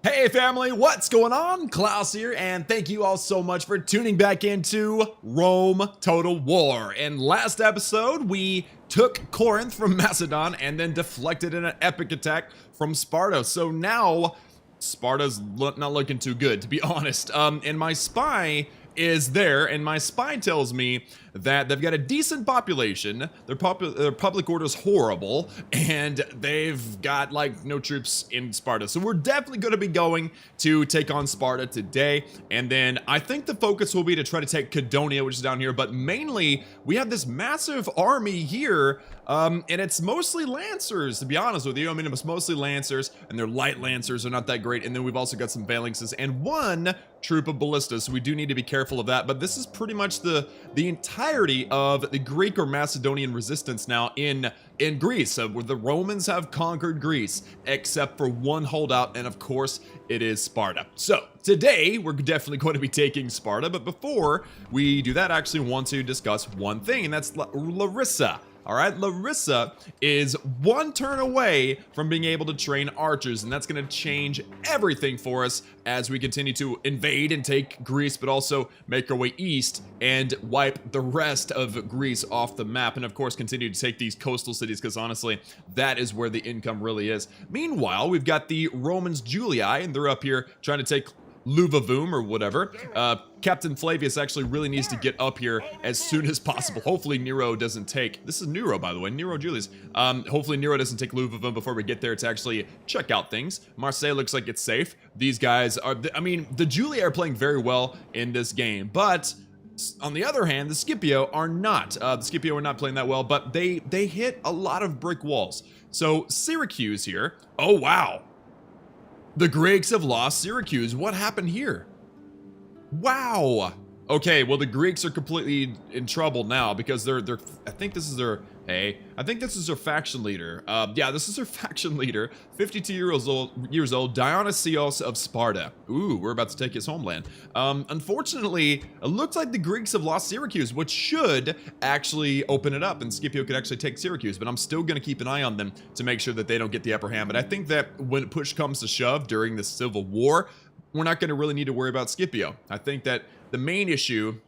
Hey family, what's going on? Klaus here, and thank you all so much for tuning back into Rome Total War. In last episode, we took Corinth from Macedon and then deflected in an epic attack from Sparta. So now, Sparta's not looking too good, to be honest. And my spy is there, and my spy tells me that they've got a decent population, their public order is horrible, and they've got like no troops in Sparta. So we're definitely going to be going to take on Sparta today, and then I think the focus will be to try to take Cadonia, which is down here, but mainly we have this massive army here, and it's mostly Lancers, to be honest with you. I mean, it's mostly Lancers, and their light Lancers are not that great, and then we've also got some Phalanxes and one troop of ballistas, so we do need to be careful of that. But this is pretty much the entirety of the Greek or Macedonian resistance now in Greece, where the Romans have conquered Greece, except for one holdout, and of course it is Sparta. So today we're definitely going to be taking Sparta, but before we do that, I actually want to discuss one thing, and that's Larissa. Alright, Larissa is one turn away from being able to train archers, and that's going to change everything for us as we continue to invade and take Greece, but also make our way east and wipe the rest of Greece off the map, and of course continue to take these coastal cities, because honestly, that is where the income really is. Meanwhile, we've got the Romans Julii, and they're up here trying to take Luvavum or whatever. Captain Flavius actually really needs to get up here as soon as possible. Hopefully Nero doesn't take, this is Nero by the way, Nero Julius. Hopefully Nero doesn't take Luvavum before we get there to actually check out things. Marseille looks like it's safe. These guys are, I mean, the Julii are playing very well in this game, but on the other hand, the Scipio are not. The Scipio are not playing that well, but they hit a lot of brick walls. So Syracuse here, oh wow. The Greeks have lost Syracuse. What happened here? Wow. Okay, well the Greeks are completely in trouble now because they're I think this is their I think this is their faction leader. Yeah, this is their faction leader, 52 years old, Dionysios of Sparta. Ooh, we're about to take his homeland. Unfortunately, it looks like the Greeks have lost Syracuse, which should actually open it up and Scipio could actually take Syracuse, but I'm still going to keep an eye on them to make sure that they don't get the upper hand. But I think that when push comes to shove during the Civil War, we're not going to really need to worry about Scipio. I think that the main issue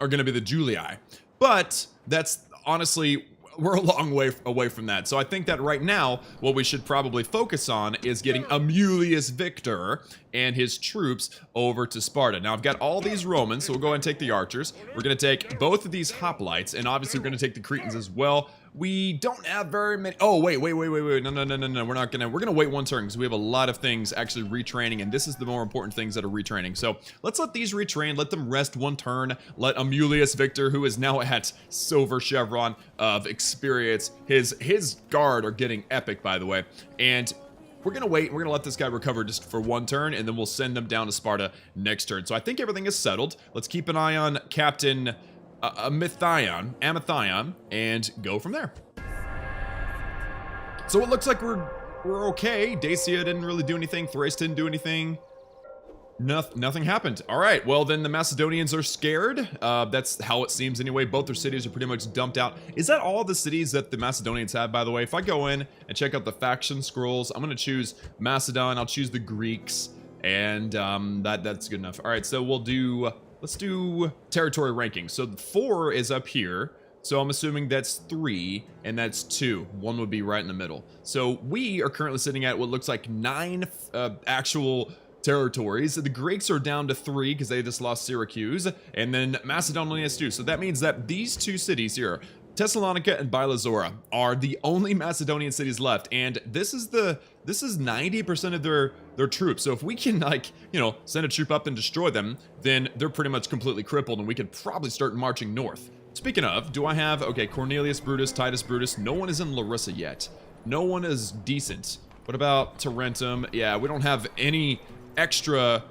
are going to be the Julii, but that's honestly, we're a long way away from that. So I think that right now, what we should probably focus on is getting Amulius Victor and his troops over to Sparta. Now I've got all these Romans, so we'll go ahead and take the archers. We're going to take both of these hoplites, and obviously we're going to take the Cretans as well. We don't have very many. Oh, wait. No. We're gonna wait one turn because we have a lot of things actually retraining, and this is the more important things that are retraining. So let's let these retrain, let them rest one turn. Let Amulius Victor, who is now at Silver Chevron of experience, his guard are getting epic, by the way. And we're gonna wait. We're gonna let this guy recover just for one turn, and then we'll send him down to Sparta next turn. So I think everything is settled. Let's keep an eye on Captain Amithion, and go from there. So it looks like we're okay. Dacia didn't really do anything. Thrace didn't do anything. Nothing happened. All right, well then the Macedonians are scared. That's how it seems anyway. Both their cities are pretty much dumped out. Is that all the cities that the Macedonians have, by the way? If I go in and check out the faction scrolls, I'm gonna choose Macedon, I'll choose the Greeks, and that's good enough. All right, so let's do territory ranking. So 4 is up here. So I'm assuming that's 3 and that's 2. 1 would be right in the middle. So we are currently sitting at what looks like 9 actual territories. The Greeks are down to 3 because they just lost Syracuse, and then Macedon only has 2. So that means that these two cities here, Thessalonica and Bylazora, are the only Macedonian cities left, and this is 90% of their troops. So if we can, like, you know, send a troop up and destroy them, then they're pretty much completely crippled, and we could probably start marching north. Speaking of, do I have, okay, Cornelius Brutus, Titus Brutus. No one is in Larissa yet. No one is decent. What about Tarentum? Yeah, we don't have any extra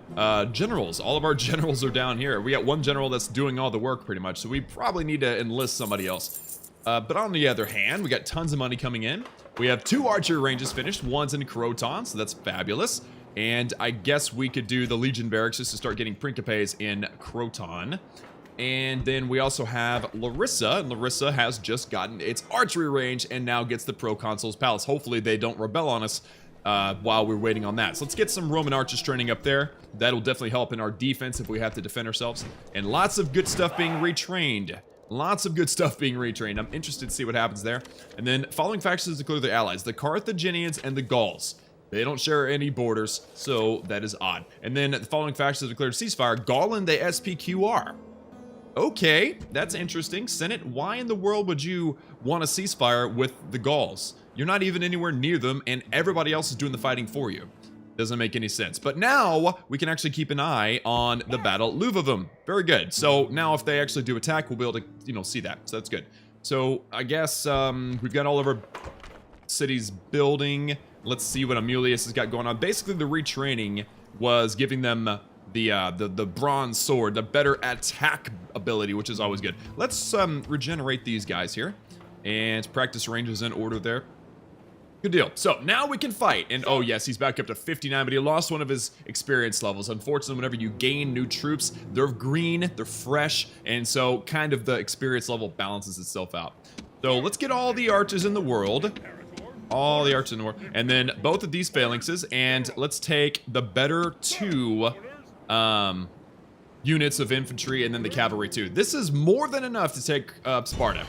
generals. All of our generals are down here. We got one general that's doing all the work pretty much, so we probably need to enlist somebody else. But on the other hand, we got tons of money coming in. We have 2 archery ranges finished. One's in Croton, so that's fabulous. And I guess we could do the Legion Barracks just to start getting Principes in Croton. And then we also have Larissa, and Larissa has just gotten its archery range and now gets the Proconsul's Palace. Hopefully they don't rebel on us while we're waiting on that. So let's get some Roman archers training up there. That'll definitely help in our defense if we have to defend ourselves. And lots of good stuff being retrained. Lots of good stuff being retrained. I'm interested to see what happens there. And then following factions declare their allies, the Carthaginians and the Gauls. They don't share any borders, so that is odd. And then the following factions declared ceasefire, Gaul and the SPQR. Okay, that's interesting. Senate, why in the world would you want a ceasefire with the Gauls? You're not even anywhere near them, and everybody else is doing the fighting for you. Doesn't make any sense. But now, we can actually keep an eye on the Battle of Luvavum. Very good. So now if they actually do attack, we'll be able to, you know, see that. So that's good. So I guess we've got all of our cities building. Let's see what Amulius has got going on. Basically, the retraining was giving them the bronze sword, the better attack ability, which is always good. Let's regenerate these guys here and practice ranges in order there. Good deal. So now we can fight. And oh yes, he's back up to 59, but he lost one of his experience levels. Unfortunately, whenever you gain new troops, they're green, they're fresh, and so kind of the experience level balances itself out. So let's get all the archers in the world. All the archers in the world. And then both of these phalanxes, and let's take the better two units of infantry and then the cavalry too. This is more than enough to take Sparta.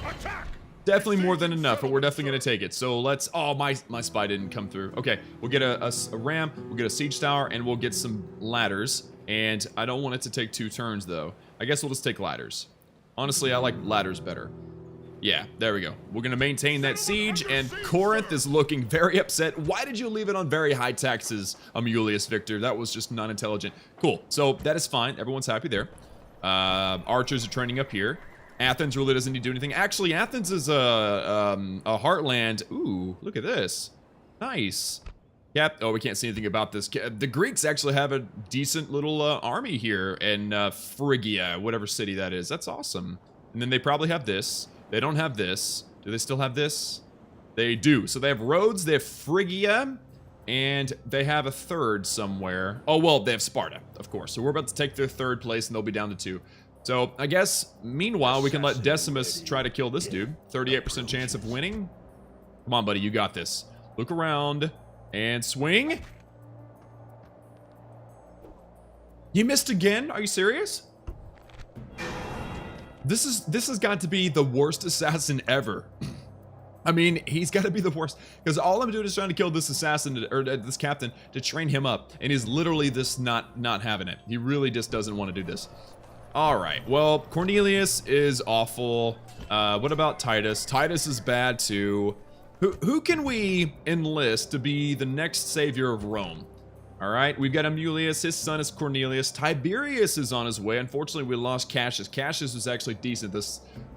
Definitely more than enough, but we're definitely going to take it. So let's... Oh, my spy didn't come through. Okay, we'll get a ram, we'll get a siege tower, and we'll get some ladders. And I don't want it to take 2 turns, though. I guess we'll just take ladders. Honestly, I like ladders better. Yeah, there we go. We're going to maintain that siege, and Corinth is looking very upset. Why did you leave it on very high taxes, Amulius Victor? That was just not intelligent. Cool, so that is fine. Everyone's happy there. Archers are training up here. Athens really doesn't need to do anything. Actually, Athens is a heartland. Ooh, look at this. Nice. Yep. Oh, we can't see anything about this. The Greeks actually have a decent little army here in Phrygia, whatever city that is. That's awesome. And then they probably have this. They don't have this. Do they still have this? They do. So they have Rhodes, they have Phrygia, and they have a third somewhere. Oh, well, they have Sparta, of course. So we're about to take their 3rd place, and they'll be down to 2. So, I guess, meanwhile, we can let Decimus try to kill this dude. 38% chance of winning. Come on, buddy, you got this. Look around and swing. You missed again? Are you serious? This has got to be the worst assassin ever. I mean, he's got to be the worst, because all I'm doing is trying to kill this assassin, or this captain, to train him up, and he's literally just not having it. He really just doesn't want to do this. All right, well, Cornelius is awful. What about Titus? Titus is bad too. Who can we enlist to be the next savior of Rome? All right, we've got Amulius, his son is Cornelius. Tiberius is on his way. Unfortunately, we lost Cassius. Cassius was actually decent,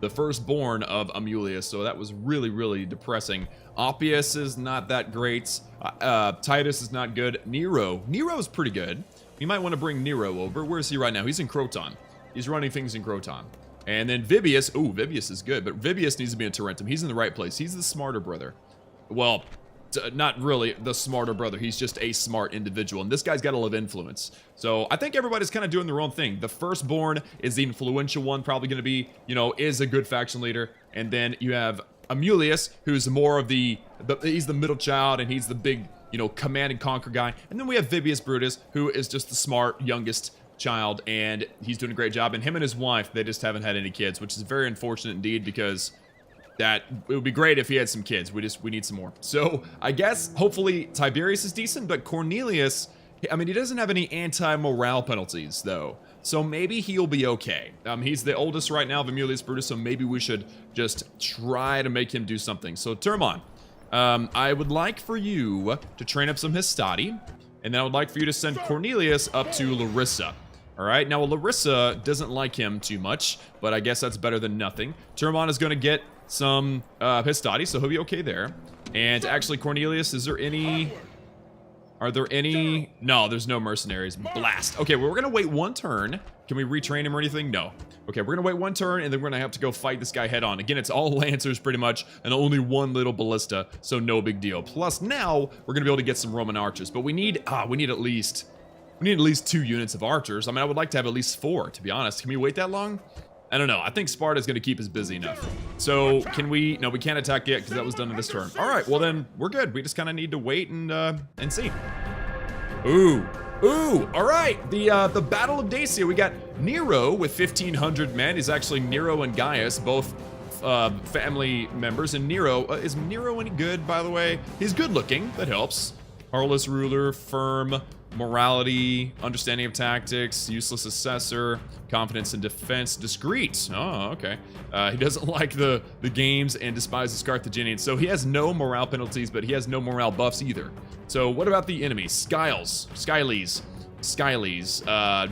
the firstborn of Amulius, so that was really, really depressing. Oppius is not that great. Titus is not good. Nero's pretty good. You might want to bring Nero over. Where is he right now? He's in Croton. He's running things in Croton. And then Vibius. Ooh, Vibius is good, but Vibius needs to be in Tarentum. He's in the right place. He's the smarter brother. Well, not really the smarter brother. He's just a smart individual. And this guy's got a lot of influence. So I think everybody's kind of doing their own thing. The firstborn is the influential one. Probably going to be, you know, is a good faction leader. And then you have Amulius, who's more of he's the middle child, and he's the big, you know, command and conquer guy. And then we have Vibius Brutus, who is just the smart, youngest child, and he's doing a great job. And him and his wife, they just haven't had any kids, which is very unfortunate indeed, because it would be great if he had some kids. We need some more. So I guess hopefully Tiberius is decent, but Cornelius, I mean, he doesn't have any anti-morale penalties though, so maybe he'll be okay. He's the oldest right now of Amulius Brutus, so maybe we should just try to make him do something. So Termon, I would like for you to train up some Hastati, and then I would like for you to send Cornelius up to Larissa. All right, now Larissa doesn't like him too much, but I guess that's better than nothing. Termon is going to get some Hastati, so he'll be okay there. And actually, Cornelius, are there any? No, there's no mercenaries. Blast. Okay, well, we're going to wait 1 turn. Can we retrain him or anything? No. Okay, we're going to wait 1 turn, and then we're going to have to go fight this guy head on. Again, it's all Lancers pretty much, and only 1 little ballista, so no big deal. Plus, now, we're going to be able to get some Roman archers, but we need at least 2 units of archers. I mean, I would like to have at least 4, to be honest. Can we wait that long? I don't know. I think Sparta's going to keep us busy enough. So can we? No, we can't attack yet because that was done in this turn. All right, well then we're good. We just kind of need to wait and see. Ooh, all right. The Battle of Dacia. We got Nero with 1,500 men. He's actually Nero and Gaius, both family members. And Nero, is Nero any good, by the way? He's good looking. That helps. Heartless ruler, firm, morality, understanding of tactics, useless assessor, confidence in defense, discreet. Oh, okay. He doesn't like the games and despises Carthaginians. So he has no morale penalties, but he has no morale buffs either. So what about the enemies? Skylies.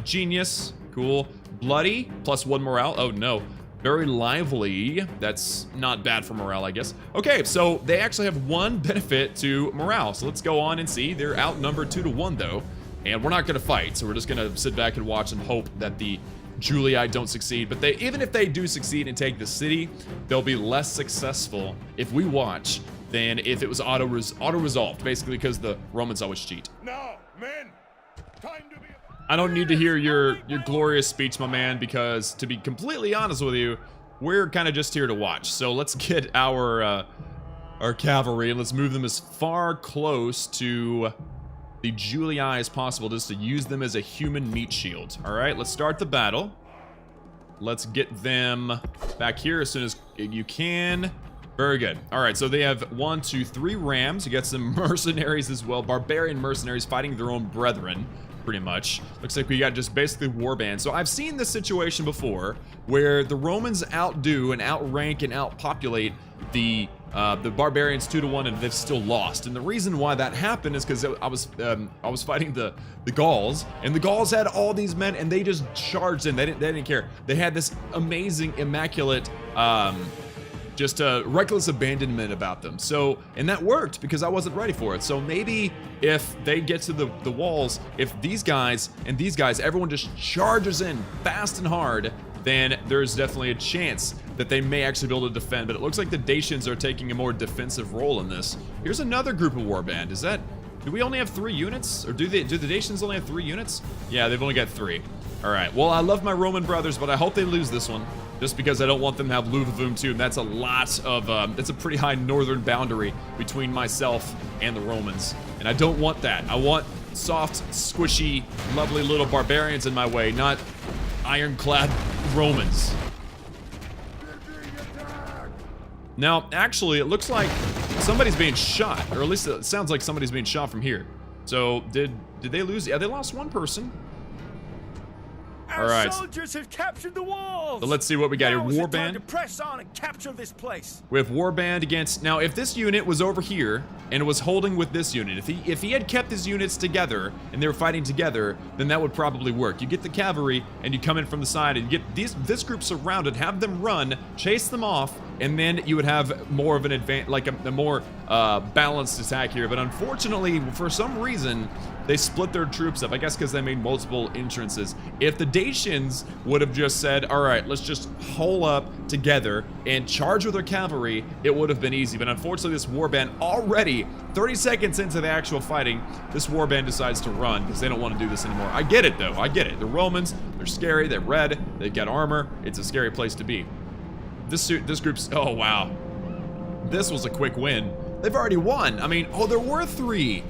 Genius, cool. Bloody, +1 morale. Oh no. Very lively. That's not bad for morale, I guess. Okay, so they actually have 1 benefit to morale. So let's go on and see. They're outnumbered 2-1 though. And we're not gonna fight, so we're just gonna sit back and watch and hope that the Julii don't succeed. But even if they do succeed and take the city, they'll be less successful if we watch than if it was auto-resolved, basically because the Romans always cheat. Now, men, time to be... I don't need to hear your glorious speech, my man, because to be completely honest with you, we're kind of just here to watch. So let's get our cavalry and let's move them as far close to the Julii as possible, just to use them as a human meat shield. All right, let's start the battle. Let's get them back here as soon as you can. Very good. All right, so they have 1, 2, 3 rams. You got some mercenaries as well, barbarian mercenaries fighting their own brethren. Pretty much. Looks like we got just basically warbands. So I've seen this situation before where the Romans outdo and outrank and outpopulate the barbarians 2-1 and they've still lost. And the reason why that happened is because I was fighting the Gauls, and the Gauls had all these men and they just charged in. They didn't care. They had this amazing, immaculate just a reckless abandonment about them. So, and that worked because I wasn't ready for it. So maybe if they get to the walls, if these guys and these guys, everyone just charges in fast and hard, then there's definitely a chance that they may actually be able to defend. But it looks like the Dacians are taking a more defensive role in this. Here's another group of warband. Do we only have 3 units? Or do the Dacians only have 3 units? Yeah, they've only got 3. All right, well, I love my Roman brothers, but I hope they lose this one. Just because I don't want them to have Luvavum too, and that's a lot of, that's a pretty high northern boundary between myself and the Romans. And I don't want that. I want soft, squishy, lovely little barbarians in my way, not ironclad Romans. Now, actually, it looks like somebody's being shot, or at least it sounds like somebody's being shot from here. So, did they lose? Yeah, they lost 1 person. All right. Our soldiers have captured the walls. So let's see what we got here. Warband. To press on and capture this place. We have warband against. Now, if this unit was over here and was holding with this unit, if he had kept his units together and they were fighting together, then that would probably work. You get the cavalry and you come in from the side and you get this group surrounded, have them run, chase them off, and then you would have more of an advance, like a more balanced attack here. But unfortunately, for some reason, they split their troops up. I guess because they made multiple entrances. If the Dacians would have just said, all right, let's just hole up together and charge with their cavalry, it would have been easy. But unfortunately, this warband already, 30 seconds into the actual fighting, this warband decides to run because they don't want to do this anymore. I get it, though. I get it. The Romans, they're scary. They're red. They've got armor. It's a scary place to be. This group's, oh, wow. This was a quick win. They've already won. I mean, oh, there were 3.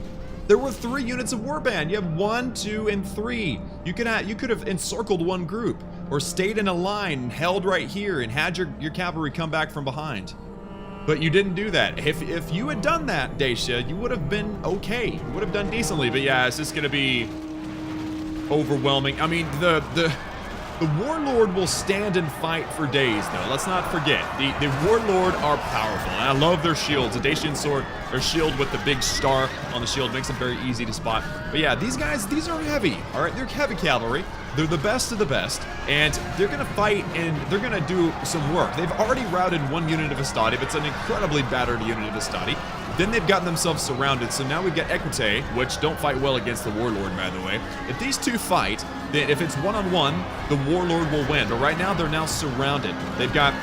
There were 3 units of warband. You have 1, 2, and 3. You could have encircled one group or stayed in a line and held right here and had your cavalry come back from behind. But you didn't do that. If you had done that, Dacia, you would have been okay. You would have done decently. But yeah, it's just gonna be overwhelming. I mean, the warlord will stand and fight for days, though. Let's not forget, the warlord are powerful, and I love their shields. The Dacian sword, their shield with the big star on the shield makes them very easy to spot. But yeah, these guys, these are heavy, all right? They're heavy cavalry. They're the best of the best, and they're gonna fight, and they're gonna do some work. They've already routed 1 unit of Astati, but it's an incredibly battered unit of Astati. Then they've gotten themselves surrounded, so now we've got Equite, which don't fight well against the Warlord, by the way. If these 2 fight, then if it's 1-on-1, the Warlord will win. But right now, they're now surrounded. They've got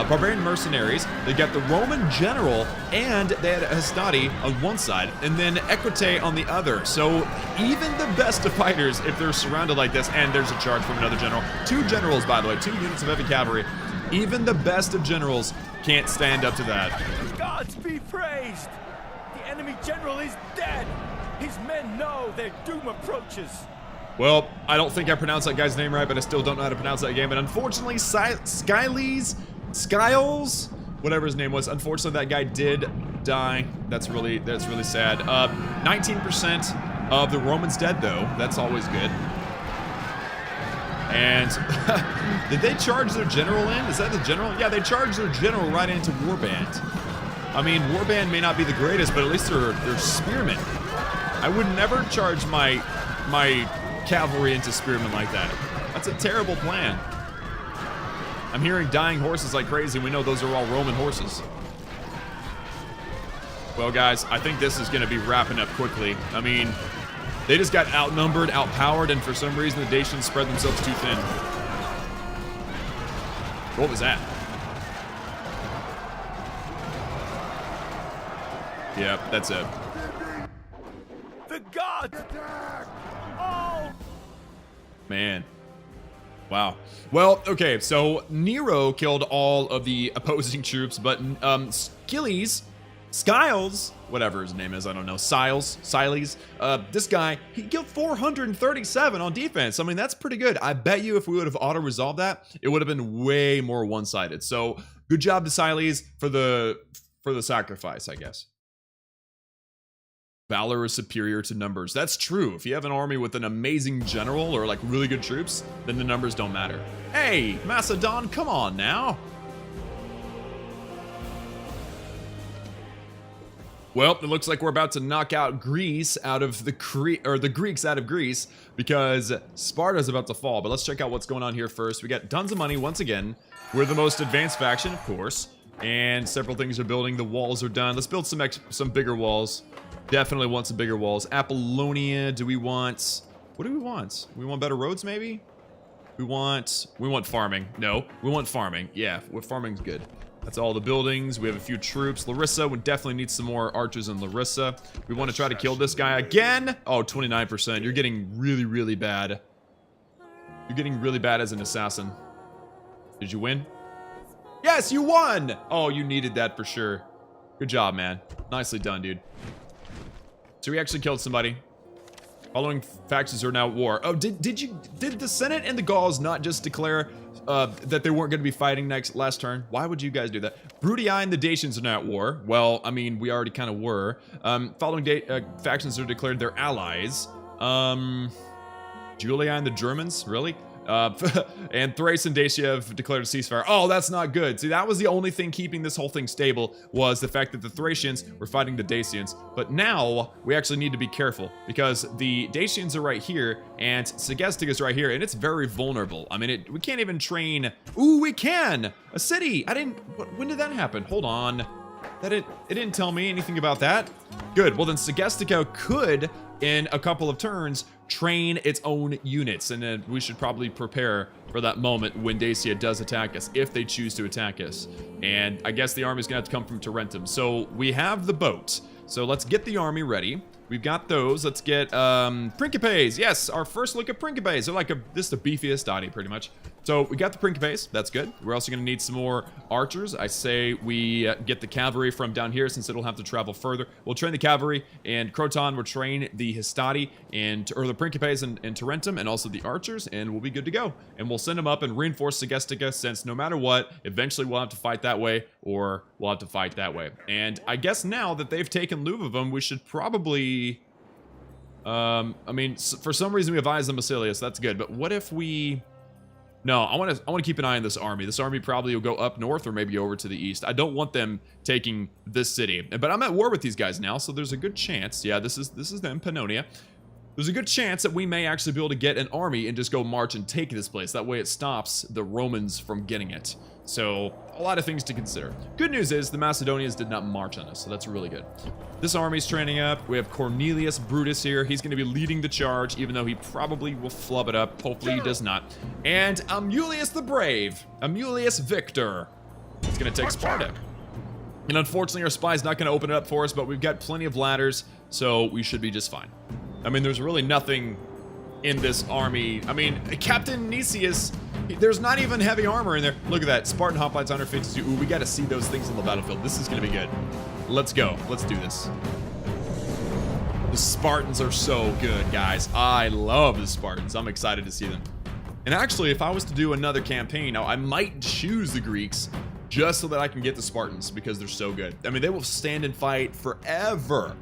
barbarian mercenaries, they've got the Roman general, and they had Astati on one side, and then Equite on the other. So even the best of fighters, if they're surrounded like this, and there's there's a charge from another general. 2 generals, by the way, 2 units of heavy cavalry. Even the best of generals can't stand up to that. The gods be praised! The enemy general is dead! His men know their doom approaches. Well, I don't think I pronounced that guy's name right, but I still don't know how to pronounce that game. And unfortunately, Skiles, whatever his name was, unfortunately that guy did die. That's really sad. 19% of the Romans dead though. That's always good. And did they charge their general in? Is that the general? Yeah, they charged their general right into Warband. I mean, Warband may not be the greatest, but at least they're spearmen. I would never charge my cavalry into spearmen like that. That's a terrible plan. I'm hearing dying horses like crazy. We know those are all Roman horses. Well, guys, I think this is going to be wrapping up quickly. I mean, they just got outnumbered, outpowered, and for some reason the Dacians spread themselves too thin. What was that? Yep, that's it. The gods! Oh! Man. Wow. Well, okay, so Nero killed all of the opposing troops, but Skiles, whatever his name is, I don't know, Siles, this guy, he killed 437 on defense. I mean, that's pretty good. I bet you if we would have auto-resolved that, it would have been way more one-sided. So, good job to Siles for the sacrifice, I guess. Valor is superior to numbers. That's true. If you have an army with an amazing general or like really good troops, then the numbers don't matter. Hey, Macedon, come on now. Well, it looks like we're about to knock out Greece out of the Greeks out of Greece because Sparta's about to fall. But let's check out what's going on here first. We got tons of money once again. We're the most advanced faction, of course, and several things are building. The walls are done. Let's build some bigger walls. Definitely want some bigger walls. Apollonia, do we want... What do we want? We want better roads, maybe? We want farming. No, we want farming. Yeah, farming's good. That's all the buildings. We have a few troops. Larissa would definitely need some more archers in Larissa. We want to try to kill this guy again. Oh, 29%. You're getting really, really bad. You're getting really bad as an assassin. Did you win? Yes, you won! Oh, you needed that for sure. Good job, man. Nicely done, dude. So we actually killed somebody. Following factions are now at war. Oh, did the Senate and the Gauls not just declare that they weren't going to be fighting last turn? Why would you guys do that? Bruttii and the Dacians are now at war. Well, I mean, we already kind of were. Following factions are declared their allies. Julia and the Germans, really? And Thrace and Dacia have declared a ceasefire. Oh, that's not good. See, that was the only thing keeping this whole thing stable was the fact that the Thracians were fighting the Dacians. But now we actually need to be careful because the Dacians are right here and Segestic is right here, and it's very vulnerable. I mean, we can't even train. Ooh, we can! A city! When did that happen? Hold on. It didn't tell me anything about that. Good. Well, then Segestica could, in a couple of turns, train its own units, and then we should probably prepare for that moment when Dacia does attack us, if they choose to attack us. And I guess the army's gonna have to come from Tarentum. So we have the boat. So let's get the army ready. We've got those. Let's get Principes. Yes, our first look at Principes. They're like this is the beefiest dotty, pretty much. So we got the Principes. That's good. We're also going to need some more archers. I say we get the cavalry from down here since it'll have to travel further. We'll train the cavalry, and Croton will train the Hastati or the Principes in Tarentum, and also the archers, and we'll be good to go. And we'll send them up and reinforce Segestica, since no matter what, eventually we'll have to fight that way, or we'll have to fight that way. And I guess now that they've taken Luvavum, we should probably... I mean, for some reason we have eyes on Basilius. That's good. But what if we... No, I want to keep an eye on this army. This army probably will go up north or maybe over to the east. I don't want them taking this city. But I'm at war with these guys now, so there's a good chance. Yeah, this is them, Pannonia. There's a good chance that we may actually be able to get an army and just go march and take this place. That way it stops the Romans from getting it. So, a lot of things to consider. Good news is the Macedonians did not march on us, so that's really good. This army's training up. We have Cornelius Brutus here. He's going to be leading the charge, even though he probably will flub it up. Hopefully he does not. And Amulius the Brave. Amulius Victor. He's going to take Sparta. And unfortunately, our spy's not going to open it up for us, but we've got plenty of ladders, so we should be just fine. I mean, there's really nothing in this army. I mean, Captain Nicias, there's not even heavy armor in there. Look at that. Spartan hoplites 152. Ooh, we got to see those things on the battlefield. This is going to be good. Let's go. Let's do this. The Spartans are so good, guys. I love the Spartans. I'm excited to see them. And actually, if I was to do another campaign, now I might choose the Greeks just so that I can get the Spartans because they're so good. I mean, they will stand and fight forever.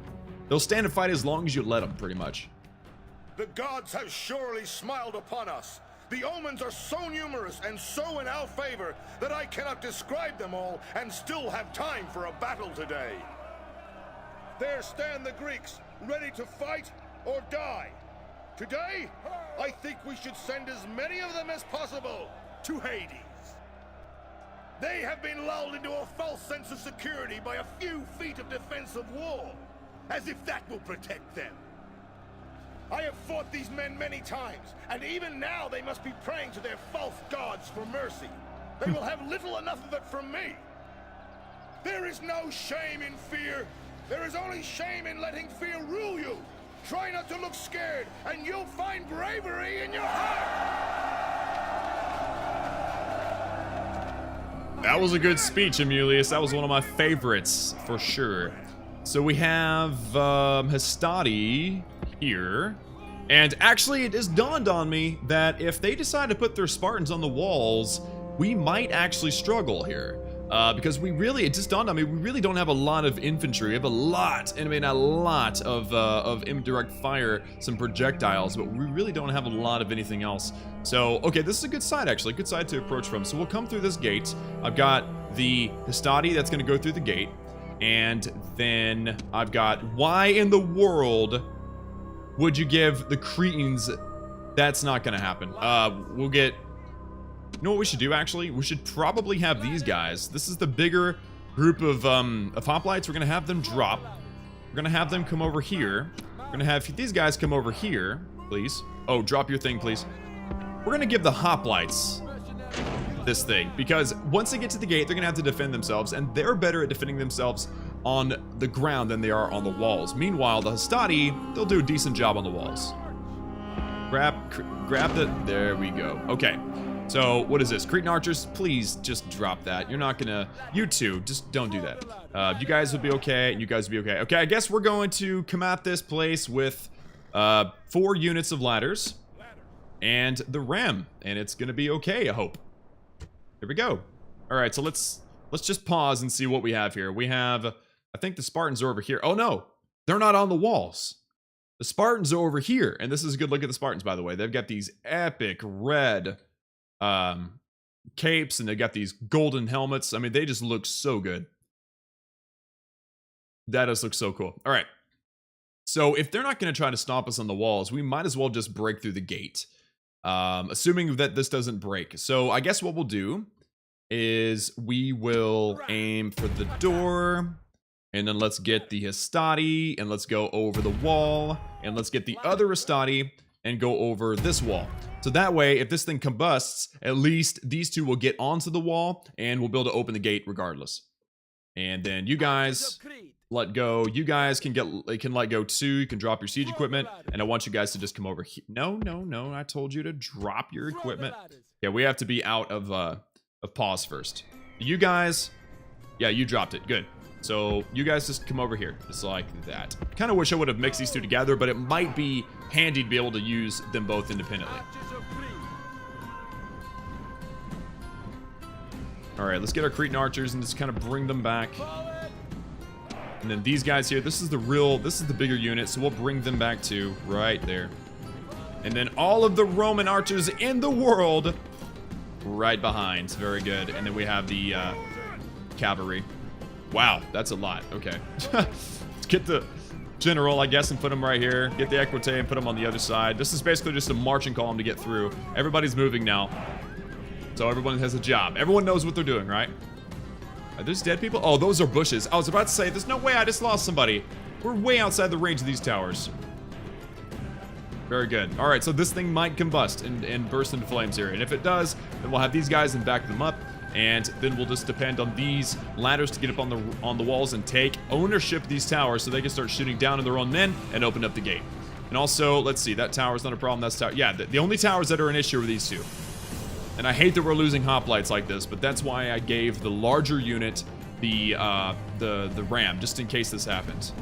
They'll stand and fight as long as you let them, pretty much. The gods have surely smiled upon us. The omens are so numerous and so in our favor that I cannot describe them all and still have time for a battle today. There stand the Greeks, ready to fight or die. Today, I think we should send as many of them as possible to Hades. They have been lulled into a false sense of security by a few feet of defensive wall, as if that will protect them. I have fought these men many times, and even now they must be praying to their false gods for mercy. They will have little enough of it from me. There is no shame in fear. There is only shame in letting fear rule you. Try not to look scared, and you'll find bravery in your heart. That was a good speech, Amulius. That was one of my favorites, for sure. So we have Hastati here. And actually, it has dawned on me that if they decide to put their Spartans on the walls, we might actually struggle here. Because it just dawned on me, we really don't have a lot of infantry. We have a lot of indirect fire, some projectiles, but we really don't have a lot of anything else. So, okay, this is a good side, actually. Good side to approach from. So we'll come through this gate. I've got the Hastati that's going to go through the gate. And then I've got, why in the world would you give the Cretans? That's not going to happen. We'll get... You know what we should do, actually? We should probably have these guys. This is the bigger group of hoplites. We're going to have them drop. We're going to have them come over here. We're going to have these guys come over here, please. Oh, drop your thing, please. We're going to give the hoplites this thing, because once they get to the gate, they're going to have to defend themselves, and they're better at defending themselves on the ground than they are on the walls. Meanwhile, the Hastati, they'll do a decent job on the walls. Grab the... There we go. Okay. So, what is this? Cretan archers, please just drop that. You're not gonna... You two, just don't do that. You guys will be okay, and you guys will be okay. Okay, I guess we're going to come at this place with 4 units of ladders and the ram, and it's gonna be okay, I hope. Here we go. Alright, so let's just pause and see what we have here. We have... I think the Spartans are over here. Oh, no! They're not on the walls. The Spartans are over here, and this is a good look at the Spartans, by the way. They've got these epic red... capes, and they got these golden helmets. I mean, they just look so good. That does look so cool. All right. So if they're not going to try to stomp us on the walls, we might as well just break through the gate. Assuming that this doesn't break. So I guess what we'll do is we will aim for the door, and then let's get the Hastati, and let's go over the wall, and let's get the other Hastati and go over this wall. So that way, if this thing combusts, at least these two will get onto the wall, and we'll be able to open the gate regardless. And then you guys let go. You guys can let go too. You can drop your siege equipment, and I want you guys to just come over here. No, I told you to drop your equipment. Yeah, we have to be out of pause first. You guys, yeah, you dropped it. Good. So you guys just come over here, just like that. Kind of wish I would have mixed these two together, but it might be handy to be able to use them both independently. All right, let's get our Cretan archers and just kind of bring them back. And then these guys here, this is the bigger unit, so we'll bring them back too, right there. And then all of the Roman archers in the world right behind. Very good. And then we have the cavalry. Wow, that's a lot. Okay. Let's get the general, I guess, and put him right here. Get the equite and put him on the other side. This is basically just a marching column to get through. Everybody's moving now. So everyone has a job. Everyone knows what they're doing, right? Are those dead people? Oh, those are bushes. I was about to say, there's no way I just lost somebody. We're way outside the range of these towers. Very good. All right, so this thing might combust and burst into flames here. And if it does, then we'll have these guys and back them up. And then we'll just depend on these ladders to get up on the walls and take ownership of these towers so they can start shooting down on their own men and open up the gate. And also, let's see, that tower's not a problem. That's tower. Yeah, the only towers that are an issue are these two. And I hate that we're losing hoplites like this, but that's why I gave the larger unit the ram, just in case this happens.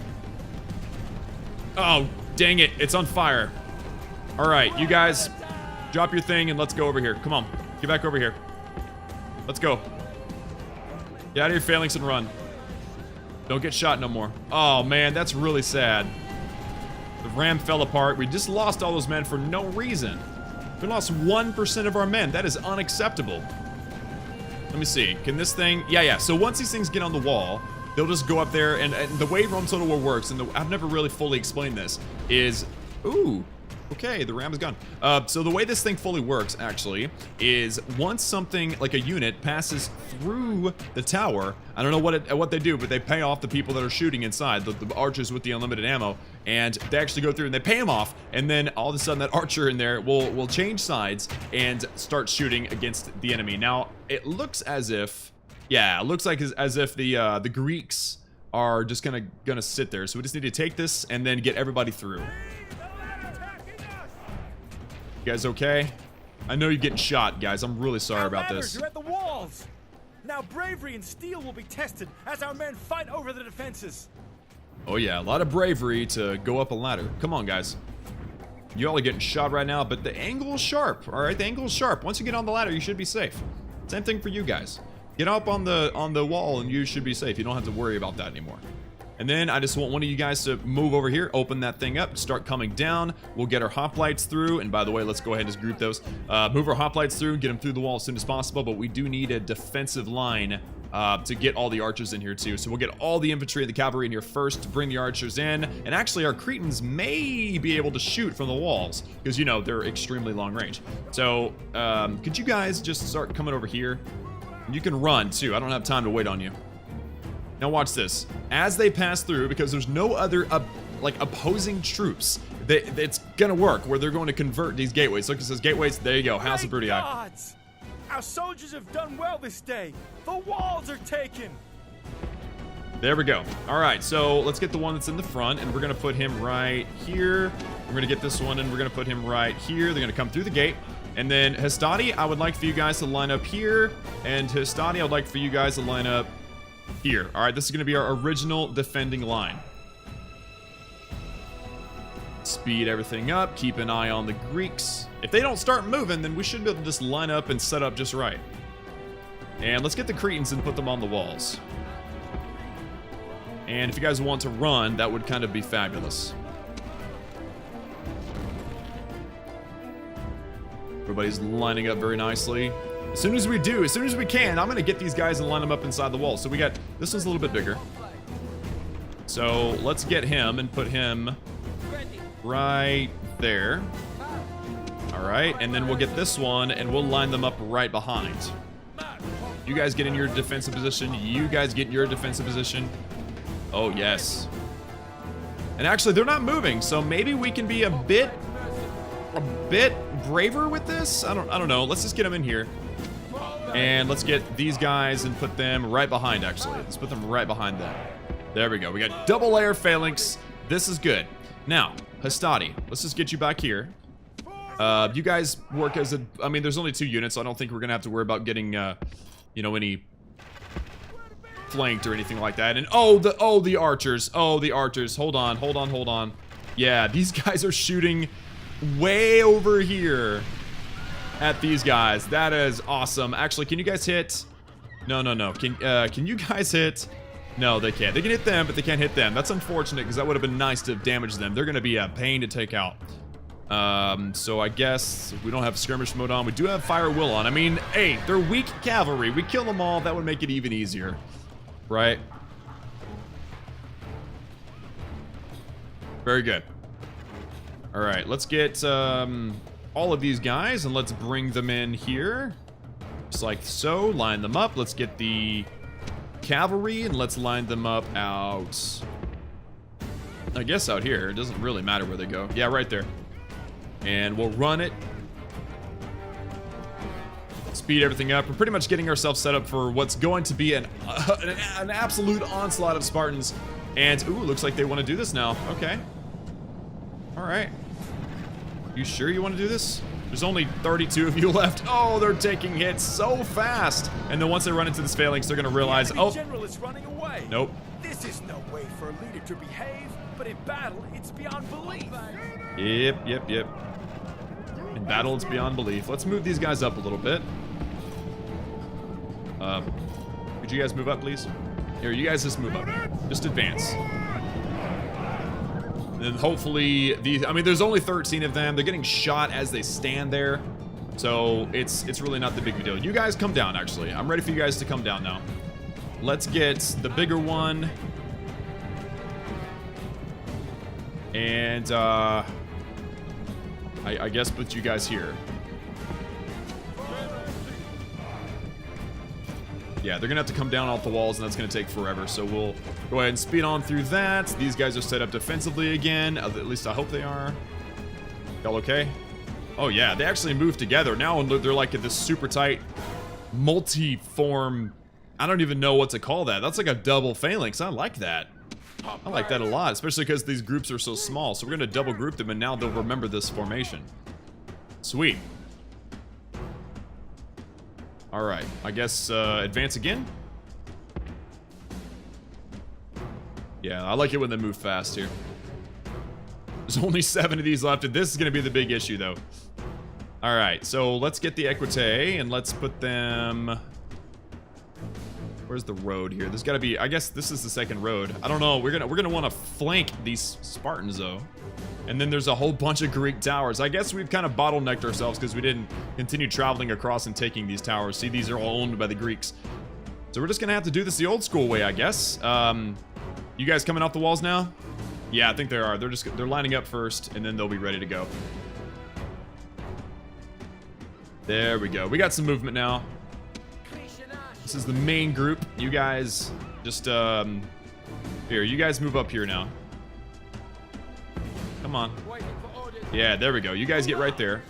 Oh, dang it, it's on fire. All right, you guys, drop your thing and let's go over here. Come on, get back over here. Let's go. Get out of your phalanx and run. Don't get shot no more. Oh man, that's really sad. The ram fell apart. We just lost all those men for no reason. We lost 1% of our men. That is unacceptable. Let me see. Can this thing... Yeah. So once these things get on the wall, they'll just go up there. And the way Rome Total War works, and I've never really fully explained this, is... Ooh. Okay, the ram is gone. So the way this thing fully works, actually, is once something, like a unit, passes through the tower, I don't know what they do, but they pay off the people that are shooting inside, the archers with the unlimited ammo, and they actually go through and they pay them off, and then all of a sudden that archer in there will change sides and start shooting against the enemy. Now, it looks as if, yeah, it looks like as if the Greeks are just gonna sit there, so we just need to take this and then get everybody through. You guys okay? I know you're getting shot, guys. I'm really sorry about this. You're at the walls. Now bravery and steel will be tested as our men fight over the defenses. Oh yeah, a lot of bravery to go up a ladder. Come on, guys. You all are getting shot right now, but the angle is sharp. All right, the angle is sharp. Once you get on the ladder, you should be safe. Same thing for you guys. Get up on the wall, and you should be safe. You don't have to worry about that anymore. And then I just want one of you guys to move over here, open that thing up, start coming down. We'll get our hoplites through. And by the way, let's go ahead and just group those. Move our hoplites through, get them through the wall as soon as possible. But we do need a defensive line to get all the archers in here too. So we'll get all the infantry and the cavalry in here first to bring the archers in. And actually our Cretans may be able to shoot from the walls because, you know, they're extremely long range. So could you guys just start coming over here? You can run too. I don't have time to wait on you. Now watch this. As they pass through, because there's no other like opposing troops, it's gonna work where they're going to convert these gateways. Look, it says gateways. There you go. House of Bruttii. Gods! Our soldiers have done well this day. The walls are taken. There we go. All right, so let's get the one that's in the front, and we're gonna put him right here. We're gonna get this one, and we're gonna put him right here. They're gonna come through the gate. And then Hastati, I would like for you guys to line up here, and Hastati, I would like for you guys to line up here. All right, this is going to be our original defending line. Speed everything up. Keep an eye on the Greeks. If they don't start moving, then we should be able to just line up and set up just right. And let's get the Cretans and put them on the walls. And if you guys want to run, that would kind of be fabulous. Everybody's lining up very nicely. As soon as we can, I'm gonna get these guys and line them up inside the wall. So we got, this one's a little bit bigger. So let's get him and put him right there. All right, and then we'll get this one and we'll line them up right behind. You guys get in your defensive position. You guys get in your defensive position. Oh yes. And actually, they're not moving, so maybe we can be a bit braver with this. I don't know. Let's just get them in here. And let's get these guys and put them right behind, actually. Let's put them right behind them. There we go. We got double layer phalanx. This is good. Now, Hastati, let's just get you back here. You guys work as a... I mean, there's only 2 units, so I don't think we're going to have to worry about getting, you know, any flanked or anything like that. And, oh, the archers. Oh, the archers. Hold on. Yeah, these guys are shooting way over here at these guys. That is awesome. Actually, can you guys hit? No. Can you guys hit? No, they can't. They can hit them, but they can't hit them. That's unfortunate because that would have been nice to damage them. They're going to be a pain to take out. So I guess we don't have skirmish mode on. We do have fire will on. I mean, hey, they're weak cavalry. We kill them all. That would make it even easier, right? Very good. All right, let's get all of these guys and let's bring them in here. Just like so, line them up. Let's get the cavalry and let's line them up out. I guess out here. It doesn't really matter where they go. Yeah, right there. And we'll run it. Speed everything up. We're pretty much getting ourselves set up for what's going to be an absolute onslaught of Spartans. And, ooh, looks like they want to do this now. Okay. Alright. You sure you want to do this? There's only 32 of you left. Oh, they're taking hits so fast. And then once they run into this phalanx, they're going to realize, the oh. general is running away. Nope. This is no way for a leader to behave, but in battle, it's beyond belief. Yep. In battle, it's beyond belief. Let's move these guys up a little bit. Could you guys move up, please? Here, you guys just move up. Just advance. And then hopefully these, I mean, there's only 13 of them. They're getting shot as they stand there. So it's really not the big deal. You guys come down, actually. I'm ready for you guys to come down now. Let's get the bigger one. And I guess put you guys here. Yeah, they're gonna have to come down off the walls, and that's gonna take forever. So we'll go ahead and speed on through that. These guys are set up defensively again. At least I hope they are. Y'all okay? Oh yeah, they actually moved together. Now they're like at this super tight multi-form. I don't even know what to call that. That's like a double phalanx. I like that. I like that a lot, especially because these groups are so small. So we're gonna double group them, and now they'll remember this formation. Sweet. Alright, I guess advance again? Yeah, I like it when they move fast here. There's only 7 of these left, and this is going to be the big issue, though. Alright, so let's get the Equite, and let's put them... Where's the road here? There's got to be... I guess this is the second road. I don't know. We're gonna want to flank these Spartans, though. And then there's a whole bunch of Greek towers. I guess we've kind of bottlenecked ourselves because we didn't continue traveling across and taking these towers. See, these are all owned by the Greeks. So we're just going to have to do this the old school way, I guess. You guys coming off the walls now? Yeah, I think they are. They're lining up first, and then they'll be ready to go. There we go. We got some movement now. This is the main group. You guys just, here, you guys move up here now. Come on. Yeah, there we go. You guys get right there.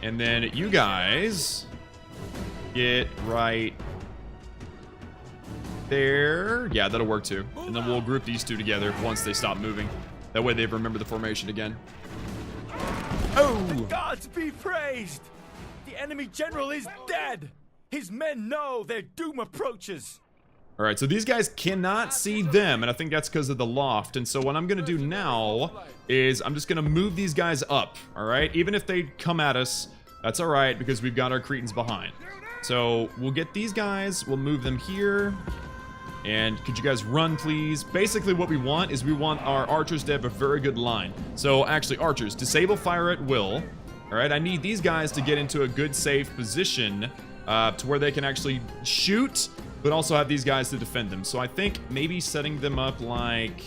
And then you guys get right there. Yeah, that'll work too. And then we'll group these two together once they stop moving. That way they remember the formation again. Oh! The gods be praised! The enemy general is dead! His men know their doom approaches. All right, so these guys cannot see them, and I think that's because of the loft. And so what I'm going to do now is I'm just going to move these guys up, all right? Even if they come at us, that's all right, because we've got our Cretans behind. So we'll get these guys, we'll move them here. And could you guys run, please? Basically what we want is we want our archers to have a very good line. So actually, archers, disable fire at will. All right, I need these guys to get into a good, safe position to where they can actually shoot, but also have these guys to defend them. So I think maybe setting them up like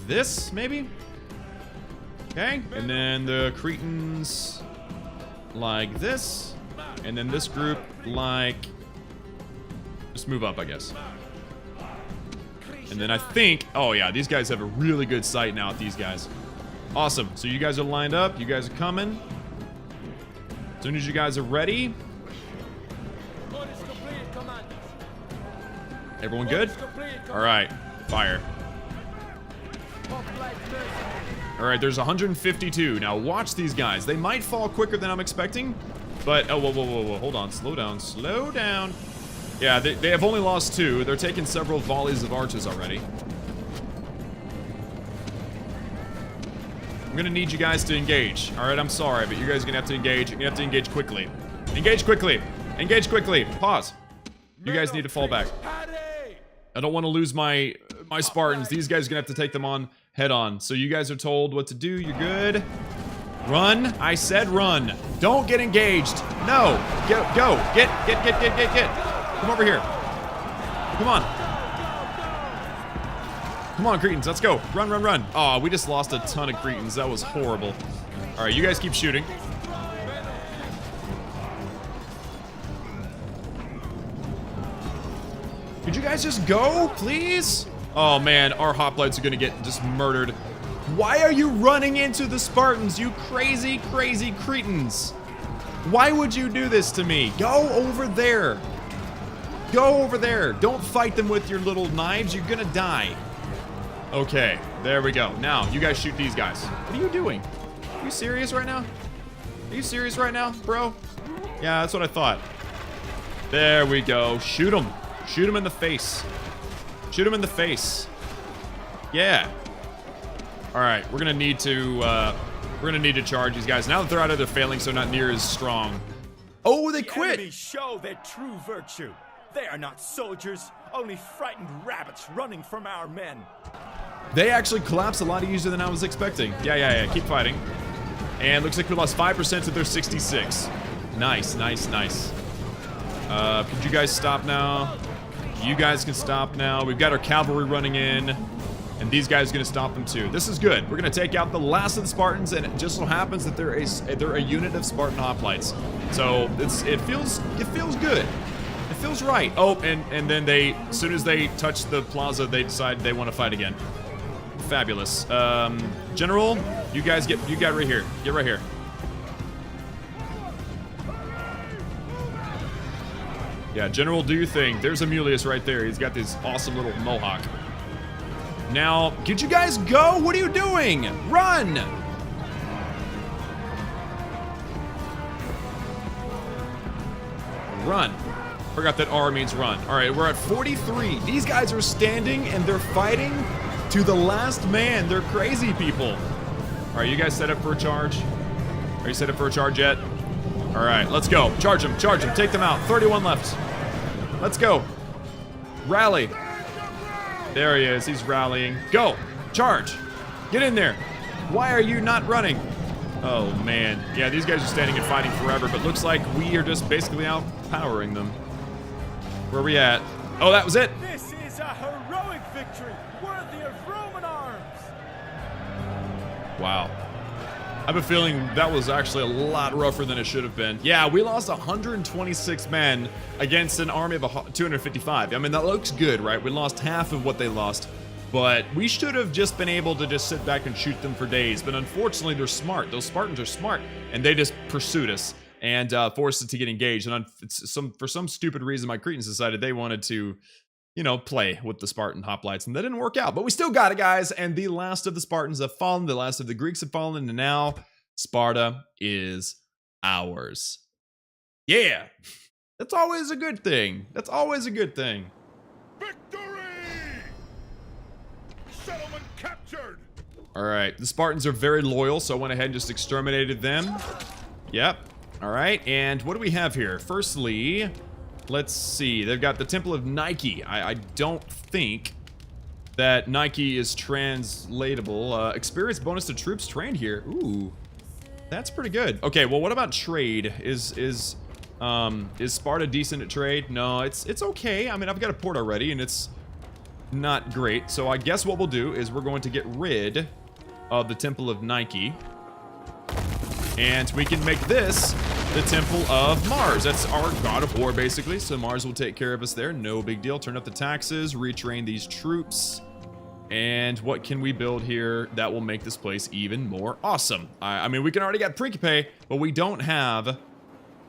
this, maybe? Okay, and then the Cretans like this, and then this group like, just move up, I guess. And then I think, oh yeah, these guys have a really good sight now at these guys. Awesome, so you guys are lined up, you guys are coming. As soon as you guys are ready. Everyone good? All right, fire. All right, there's 152. Now watch these guys. They might fall quicker than I'm expecting, but oh, whoa, hold on, slow down. Yeah, they have only lost 2. They're taking several volleys of archers already. I'm gonna need you guys to engage. All right, I'm sorry, but you guys are gonna have to engage. You're gonna have to engage quickly. Engage quickly. Engage quickly. Pause. You guys need to fall back. I don't want to lose my Spartans. These guys are gonna have to take them on head on. So you guys are told what to do. You're good. Run. I said run. Don't get engaged. No. Go. Get. Come over here. Come on. Come on, Cretans, let's go. Run. Oh, we just lost a ton of Cretans. That was horrible. All right, you guys keep shooting. Could you guys just go, please? Oh, man, our hoplites are going to get just murdered. Why are you running into the Spartans, you crazy Cretans? Why would you do this to me? Go over there. Go over there. Don't fight them with your little knives. You're going to die. Okay, there we go. Now, you guys shoot these guys. What are you doing? Are you serious right now? Are you serious right now, bro? Yeah, that's what I thought. There we go. Shoot him. Shoot him in the face. Shoot him in the face. Yeah. All right, we're gonna need to charge these guys. Now that they're out of their failing, so not near as strong. Oh, they quit. Enemies show their true virtue. They are not soldiers, only frightened rabbits running from our men. They actually collapsed a lot easier than I was expecting. Yeah. Keep fighting. And looks like we lost 5% of their 66. Nice. Could you guys stop now? You guys can stop now. We've got our cavalry running in. And these guys are going to stop them too. This is good. We're going to take out the last of the Spartans, and it just so happens that they're a unit of Spartan hoplites. So it feels good. It feels right. Oh, and then as soon as they touch the plaza, they decide they want to fight again. Fabulous. General, you guys get right here. Get right here. Yeah, General, do your thing. There's Amulius right there. He's got this awesome little mohawk. Now, could you guys go? What are you doing? Run! Run. Forgot that R means run. All right, we're at 43. These guys are standing and they're fighting to the last man. They're crazy people. All right, you guys set up for a charge? Are you set up for a charge yet? All right, let's go. Charge them, take them out. 31 left. Let's go. Rally. There he is, he's rallying. Go, charge. Get in there. Why are you not running? Oh man, yeah, these guys are standing and fighting forever, but looks like we are just basically outpowering them. Where are we at? Oh, that was it. This is a heroic victory, worthy of Roman arms. Wow. I have a feeling that was actually a lot rougher than it should have been. Yeah, we lost 126 men against an army of 255. I mean, that looks good, right? We lost half of what they lost, but we should have just been able to just sit back and shoot them for days. But unfortunately, they're smart. Those Spartans are smart, and they just pursued us and forced us to get engaged. And for some stupid reason, my Cretans decided they wanted to, you know, play with the Spartan hoplites, and that didn't work out. But we still got it, guys, and the last of the Spartans have fallen, the last of the Greeks have fallen, and now Sparta is ours. Yeah! That's always a good thing. That's always a good thing. Victory! Settlement captured! Alright, the Spartans are very loyal, so I went ahead and just exterminated them. Yep. Alright, and what do we have here? Firstly, let's see. They've got the Temple of Nike. I don't think that Nike is translatable. Experience bonus to troops trained here. Ooh, that's pretty good. Okay, well, what about trade? Is Sparta decent at trade? No, it's okay. I mean, I've got a port already, and it's not great. So I guess what we'll do is we're going to get rid of the Temple of Nike, and we can make this the Temple of Mars. That's our god of war, basically. So Mars will take care of us there. No big deal. Turn up the taxes, retrain these troops. And what can we build here that will make this place even more awesome? I mean, we can already get Principe, but we don't have...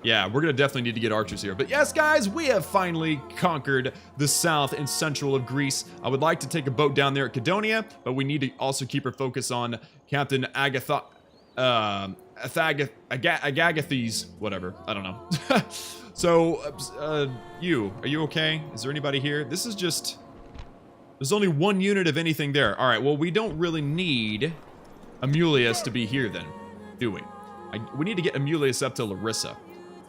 Yeah, we're going to definitely need to get archers here. But yes, guys, we have finally conquered the south and central of Greece. I would like to take a boat down there at Cydonia, but we need to also keep our focus on Captain Agagathes, whatever. I don't know. So, are you okay? Is there anybody here? This is just... There's only one unit of anything there. All right, well, we don't really need Amulius to be here then, do we? We need to get Amulius up to Larissa.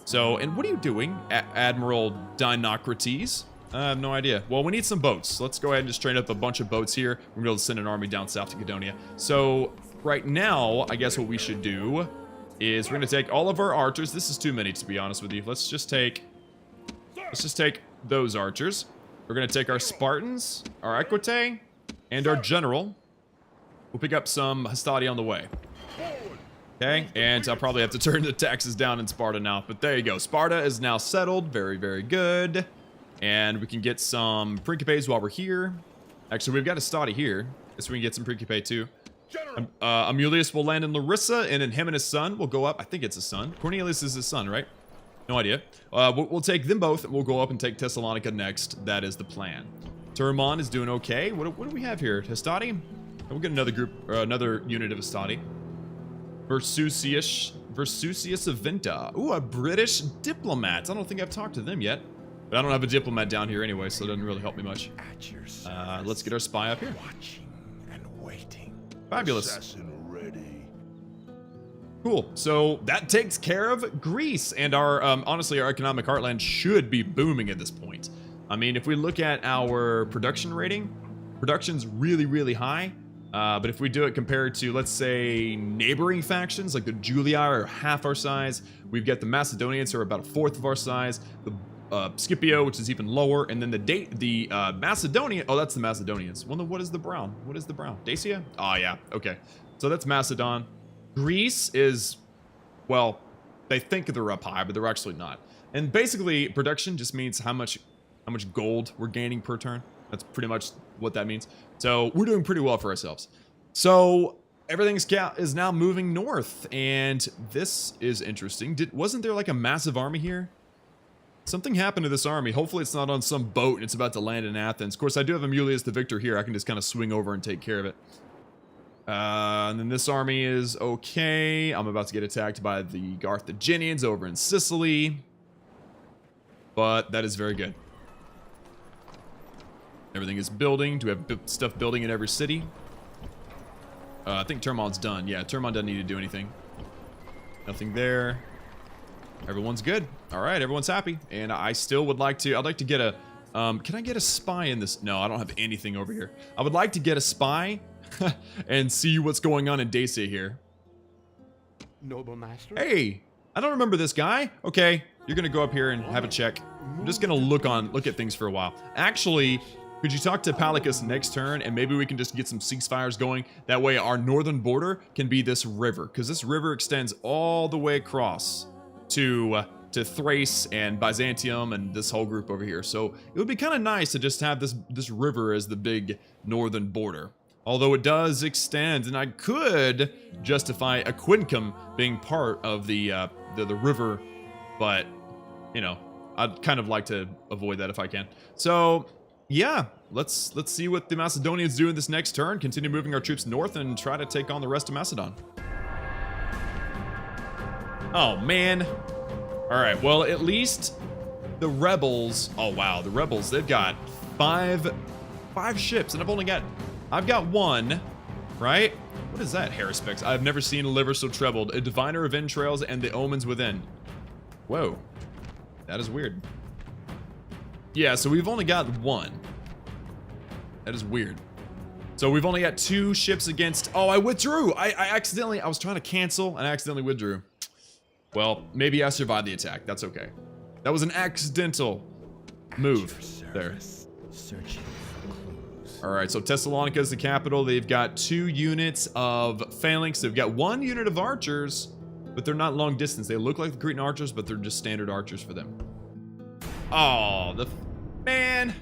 So, and what are you doing, Admiral Dinocrates? I have no idea. Well, we need some boats. Let's go ahead and just train up a bunch of boats here. We're gonna be able to send an army down south to Cydonia. So, right now, I guess what we should do is we're gonna take all of our archers. This is too many, to be honest with you. Let's just take those archers. We're gonna take our Spartans, our Equite, and our general. We'll pick up some Hastati on the way. Okay, and I'll probably have to turn the taxes down in Sparta now, but there you go. Sparta is now settled. Very, very good. And we can get some Principes while we're here. Actually, we've got Hastati here, so we can get some Principe too. Amulius will land in Larissa, and then him and his son will go up. I think it's his son. Cornelius is his son, right? No idea. We'll take them both, and we'll go up and take Thessalonica next. That is the plan. Turman is doing okay. What do we have here? Hastati? We'll get another group, or another unit of Hastati. Versusius Aventa. Ooh, a British diplomat. I don't think I've talked to them yet. But I don't have a diplomat down here anyway, so it doesn't really help me much. Let's get our spy up here. Watching and waiting. Fabulous. Assassin ready. Cool. So that takes care of Greece, and our honestly, our economic heartland should be booming at this point. I mean, if we look at our production rating, production's really, really high. But if we do it compared to, let's say, neighboring factions, like the Julii are half our size. We've got the Macedonians who are about a fourth of our size. The Scipio, which is even lower, and then the Macedonian. Oh, that's the Macedonians. Well, then what is the brown? What is the brown? Dacia? Oh, yeah. Okay. So that's Macedon. Greece is, well, they think they're up high, but they're actually not. And basically, production just means how much gold we're gaining per turn. That's pretty much what that means. So we're doing pretty well for ourselves. So everything is now moving north, and this is interesting. Wasn't there like a massive army here? Something happened to this army. Hopefully it's not on some boat and it's about to land in Athens. Of course, I do have Amulius the Victor here. I can just kind of swing over and take care of it. And then this army is okay. I'm about to get attacked by the Carthaginians over in Sicily. But that is very good. Everything is building. Do we have stuff building in every city? I think Termon's done. Yeah, Termon doesn't need to do anything. Nothing there. Everyone's good. All right, everyone's happy. And I still would like to, I'd like to get a, can I get a spy in this? No, I don't have anything over here. I would like to get a spy and see what's going on in Dacia here. Noble master. Hey, I don't remember this guy. Okay, you're gonna go up here and have a check. I'm just gonna look at things for a while. Actually, could you talk to Palicus next turn, and maybe we can just get some ceasefires going? That way our northern border can be this river, because this river extends all the way across to Thrace and Byzantium and this whole group over here. So it would be kind of nice to just have this river as the big northern border. Although it does extend, and I could justify a Quincum being part of the river, but you know, I'd kind of like to avoid that if I can. So yeah, let's see what the Macedonians do in this next turn. Continue moving our troops north and try to take on the rest of Macedon. Oh man. All right, well, at least the rebels, oh wow, the rebels, they've got five ships, and I've got one, right? What is that, Harrispex? I've never seen a liver so troubled. A diviner of entrails and the omens within. Whoa, that is weird. Yeah, so we've only got one. That is weird. So we've only got 2 ships against, oh, I withdrew. I was trying to cancel and I accidentally withdrew. Well, maybe I survived the attack. That's okay. That was an accidental move there. All right, so Thessalonica is the capital. They've got 2 units of phalanx. They've got 1 unit of archers, but they're not long distance. They look like the Cretan archers, but they're just standard archers for them. Oh, man.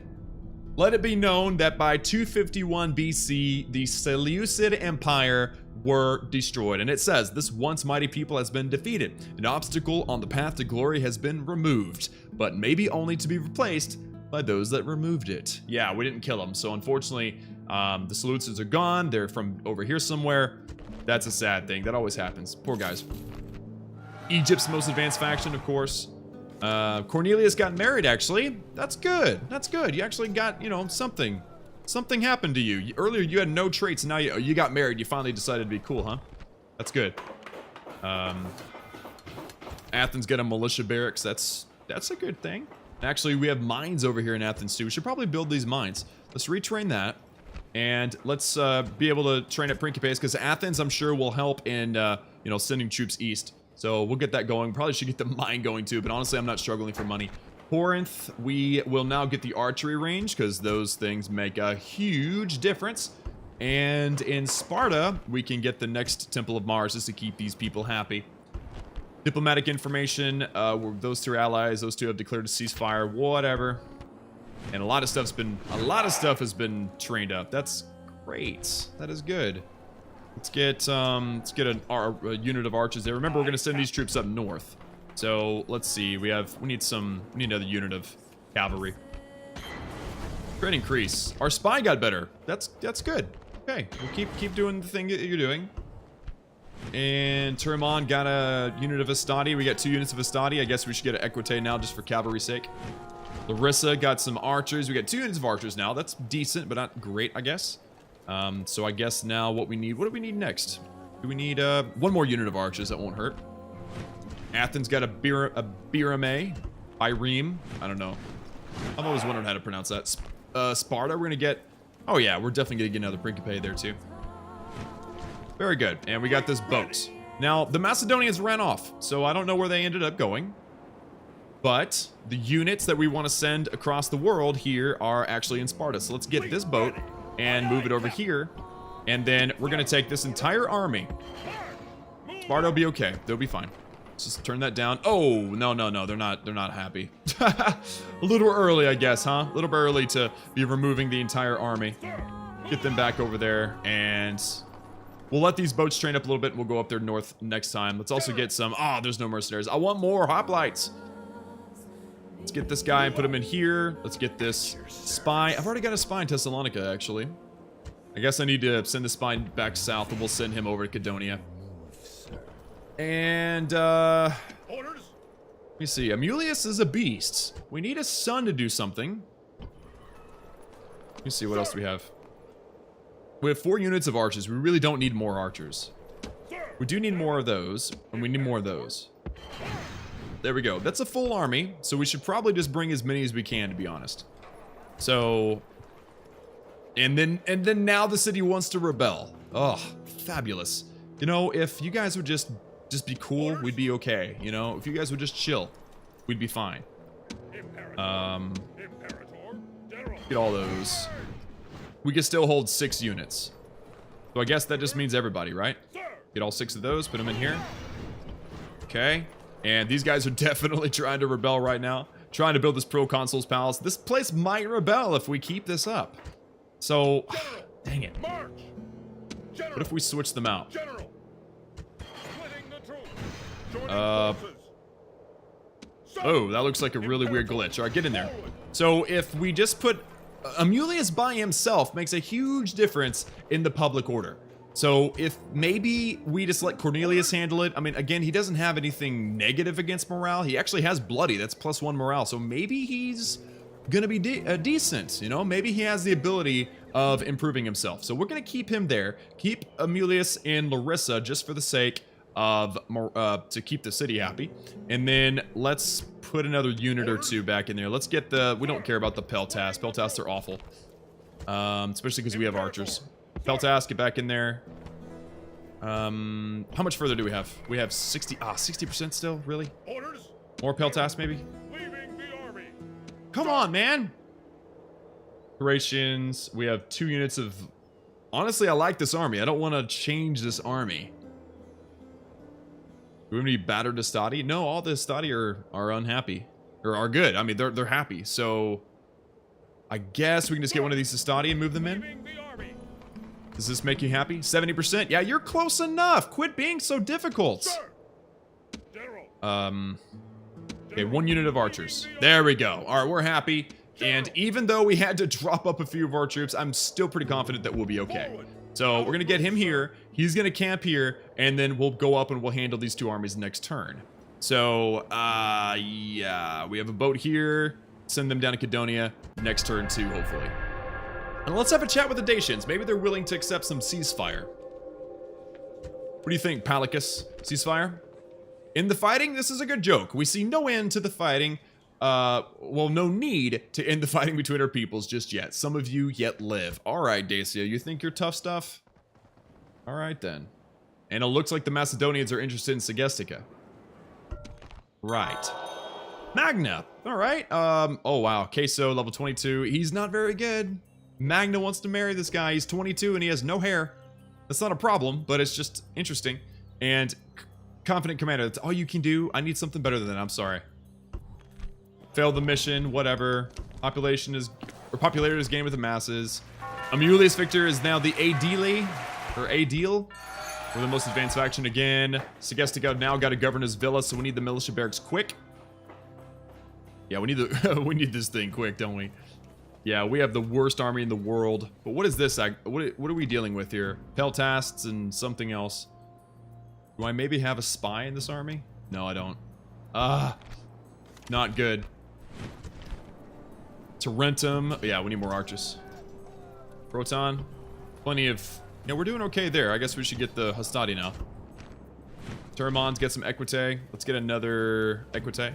Let it be known that by 251 BC, the Seleucid Empire were destroyed. And it says, this once mighty people has been defeated. An obstacle on the path to glory has been removed, but maybe only to be replaced by those that removed it. Yeah, we didn't kill them. So unfortunately, the Seleucids are gone. They're from over here somewhere. That's a sad thing. That always happens. Poor guys. Egypt's most advanced faction, of course. Cornelius got married, actually. That's good. That's good. You actually got, you know, something. Something happened to you. Earlier, you had no traits. Now you got married. You finally decided to be cool, huh? That's good. Athens got a militia barracks. That's a good thing. Actually, we have mines over here in Athens, too. We should probably build these mines. Let's retrain that. And let's be able to train at Principes, because Athens, I'm sure, will help in, you know, sending troops east. So we'll get that going. Probably should get the mine going, too. But honestly, I'm not struggling for money. Corinth, we will now get the archery range, because those things make a huge difference. And in Sparta, we can get the next Temple of Mars just to keep these people happy. Diplomatic information, those 2 allies, those 2 have declared a ceasefire, whatever. And a lot of stuff has been trained up. That's great. That is good. Let's get a unit of archers there. Remember, we're gonna send these troops up north. So let's see. We need another unit of cavalry. Trade increase. Our spy got better. That's good. Okay, we'll keep doing the thing that you're doing. And Turamon got a unit of Astadi. We got 2 units of Astadi. I guess we should get an Equite now just for cavalry's sake. Larissa got some archers. We got 2 units of archers now. That's decent, but not great, I guess. So I guess now what do we need next? Do we need 1 more unit of archers? That won't hurt. Athens got a Birame. Ireme. I don't know. I've always wondered how to pronounce that. Sparta, we're gonna get... Oh yeah, we're definitely gonna get another Principe there too. Very good. And we got this boat. Now, the Macedonians ran off, so I don't know where they ended up going. But the units that we want to send across the world here are actually in Sparta. So let's get this boat and move it over here. And then we're going to take this entire army. Sparta will be okay. They'll be fine. Let's just turn that down. Oh, no. They're not happy. A little early, I guess, huh? A little bit early to be removing the entire army. Get them back over there, and we'll let these boats train up a little bit, and we'll go up there north next time. Let's also get some... Oh, there's no mercenaries. I want more hoplites. Let's get this guy and put him in here. Let's get this spy. I've already got a spy in Thessalonica, actually. I guess I need to send the spy back south, and we'll send him over to Cadonia. And, let me see. Amulius is a beast. We need a son to do something. Let me see, what else do we have? We have 4 units of archers. We really don't need more archers. We do need more of those, and we need more of those. There we go. That's a full army, so we should probably just bring as many as we can, to be honest. So, and then now the city wants to rebel. Oh, fabulous. You know, if you guys would just be cool, we'd be okay. You know, if you guys would just chill, we'd be fine. Get all those. We can still hold 6 units. So I guess that just means everybody, right? Get all 6 of those, put them in here. Okay. And these guys are definitely trying to rebel right now. Trying to build this proconsul's palace. This place might rebel if we keep this up. So, dang it. What if we switch them out? Oh, that looks like a really weird glitch. Alright, get in there. So, if we just put... Amulius by himself makes a huge difference in the public order. So if maybe we just let Cornelius handle it. I mean, again, he doesn't have anything negative against morale. He actually has bloody. That's +1 morale. So maybe he's gonna be decent, you know? Maybe he has the ability of improving himself. So we're gonna keep him there. Keep Amulius and Larissa just for the sake of to keep the city happy. And then let's put another unit or 2 back in there. Let's get the... We don't care about the Peltas. Peltas are awful. Especially because we have archers. Peltas, get back in there. How much further do we have? We have 60% still? Really? More Peltas, maybe? Come on, man! Operations. We have 2 units of... Honestly, I like this army. I don't want to change this army. Do we have any battered Astadi? No, all the Astadi are unhappy. Or are good. I mean, they're happy. So, I guess we can just get one of these Astadi and move them in. Does this make you happy? 70%? Yeah, you're close enough. Quit being so difficult. Okay, 1 unit of archers. There we go. All right, we're happy. And even though we had to drop up a few of our troops, I'm still pretty confident that we'll be okay. So we're going to get him here. He's going to camp here. And then we'll go up and we'll handle these 2 armies next turn. So, yeah. We have a boat here. Send them down to Cadonia next turn too, hopefully. And let's have a chat with the Dacians. Maybe they're willing to accept some ceasefire. What do you think, Palicus? Ceasefire? In the fighting, this is a good joke. We see no end to the fighting. Well, no need to end the fighting between our peoples just yet. Some of you yet live. Alright, Dacia, you think you're tough stuff? Alright then. And it looks like the Macedonians are interested in Segestica. Right. Magna. Alright. Oh wow. Queso, level 22. He's not very good. Magna wants to marry this guy. He's 22 and he has no hair. That's not a problem, but it's just interesting. And confident commander, that's all you can do. I need something better than that. I'm sorry. Failed the mission, whatever. Popularity is gained with the masses. Amulius Victor is now the Aedile, or Aedile. We're the most advanced faction again. Segestica now got to govern his villa, so we need the militia barracks quick. Yeah, we need the we need this thing quick, don't we? Yeah, we have the worst army in the world. But what is this? What are we dealing with here? Peltasts and something else. Do I maybe have a spy in this army? No, I don't. Not good. Tarentum. Yeah, we need more archers. Proton. Plenty of... Yeah, we're doing okay there. I guess we should get the Hastati now. Termons, get some Equite. Let's get another Equite.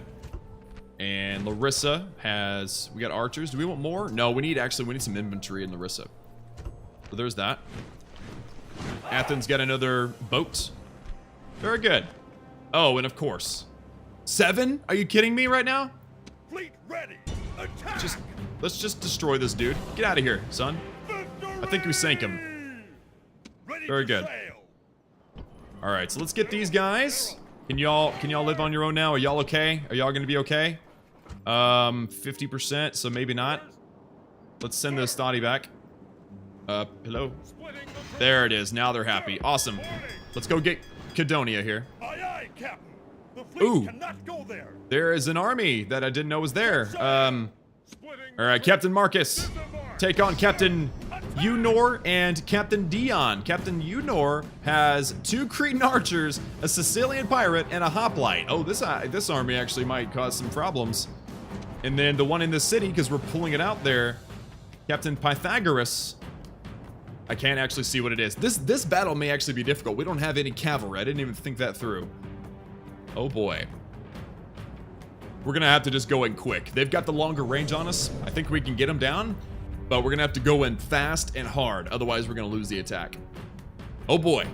And Larissa has... We got archers. Do we want more? No, we need some infantry in Larissa. So there's that. Athens got another boat. Very good. Oh, and of course. 7? Are you kidding me right now? Fleet ready. Attack. Let's just destroy this dude. Get out of here, son. I think we sank him. Ready Very to good. sail. All right, so let's get these guys. Can y'all live on your own now? Are y'all okay? Are y'all gonna be okay? 50%, so maybe not. Let's send the Stati back. Hello. There it is. Now they're happy. Awesome. Let's go get Cadonia here. Aye, aye, Captain. The fleet Ooh. cannot go there. There is an army that I didn't know was there. All right, Captain Marcus. Take on Captain Unor and Captain Dion. Captain Unor has 2 Cretan archers, a Sicilian pirate, and a hoplite. Oh, this army actually might cause some problems. And then the one in the city, because we're pulling it out there, Captain Pythagoras. I can't actually see what it is. This battle may actually be difficult. We don't have any cavalry. I didn't even think that through. Oh boy. We're gonna have to just go in quick. They've got the longer range on us. I think we can get them down, but we're gonna have to go in fast and hard. Otherwise, we're gonna lose the attack. Oh boy.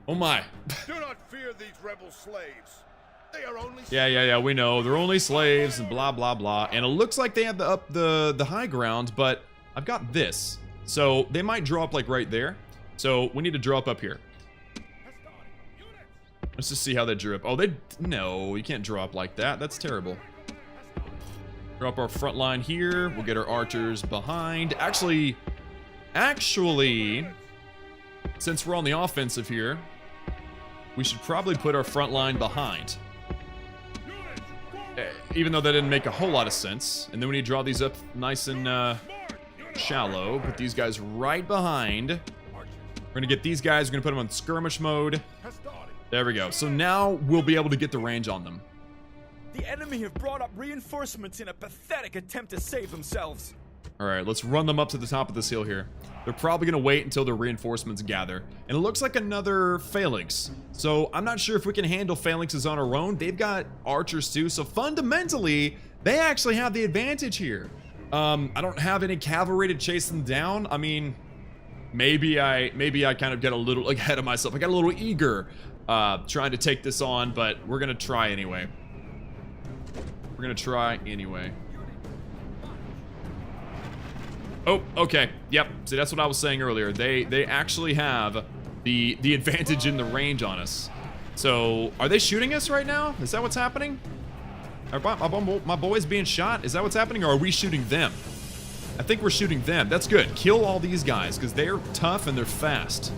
Oh my. Do not fear these rebel slaves. They are only Yeah, we know. They're only slaves and blah, blah, blah. And it looks like they have the high ground, but I've got this. So they might draw up like right there. So we need to draw up here. Let's just see how they drew up. Oh, no, you can't draw up like that. That's terrible. Draw up our front line here. We'll get our archers behind. Actually, since we're on the offensive here, we should probably put our front line behind. Even though that didn't make a whole lot of sense. And then we need to draw these up nice and shallow. Put these guys right behind. We're gonna get these guys. We're gonna put them on skirmish mode. There we go. So now we'll be able to get the range on them. The enemy have brought up reinforcements in a pathetic attempt to save themselves. All right, let's run them up to the top of this hill here. They're probably going to wait until the reinforcements gather. And it looks like another phalanx. So I'm not sure if we can handle phalanxes on our own. They've got archers too. So fundamentally, they actually have the advantage here. I don't have any cavalry to chase them down. I mean, maybe I kind of get a little ahead of myself. I got a little eager trying to take this on, but we're going to try anyway. We're going to try anyway. Oh, okay. Yep. See, that's what I was saying earlier. They actually have the advantage in the range on us. So, are they shooting us right now? Is that what's happening? Are my boys being shot? Is that what's happening, or are we shooting them? I think we're shooting them. That's good. Kill all these guys, because they're tough and they're fast.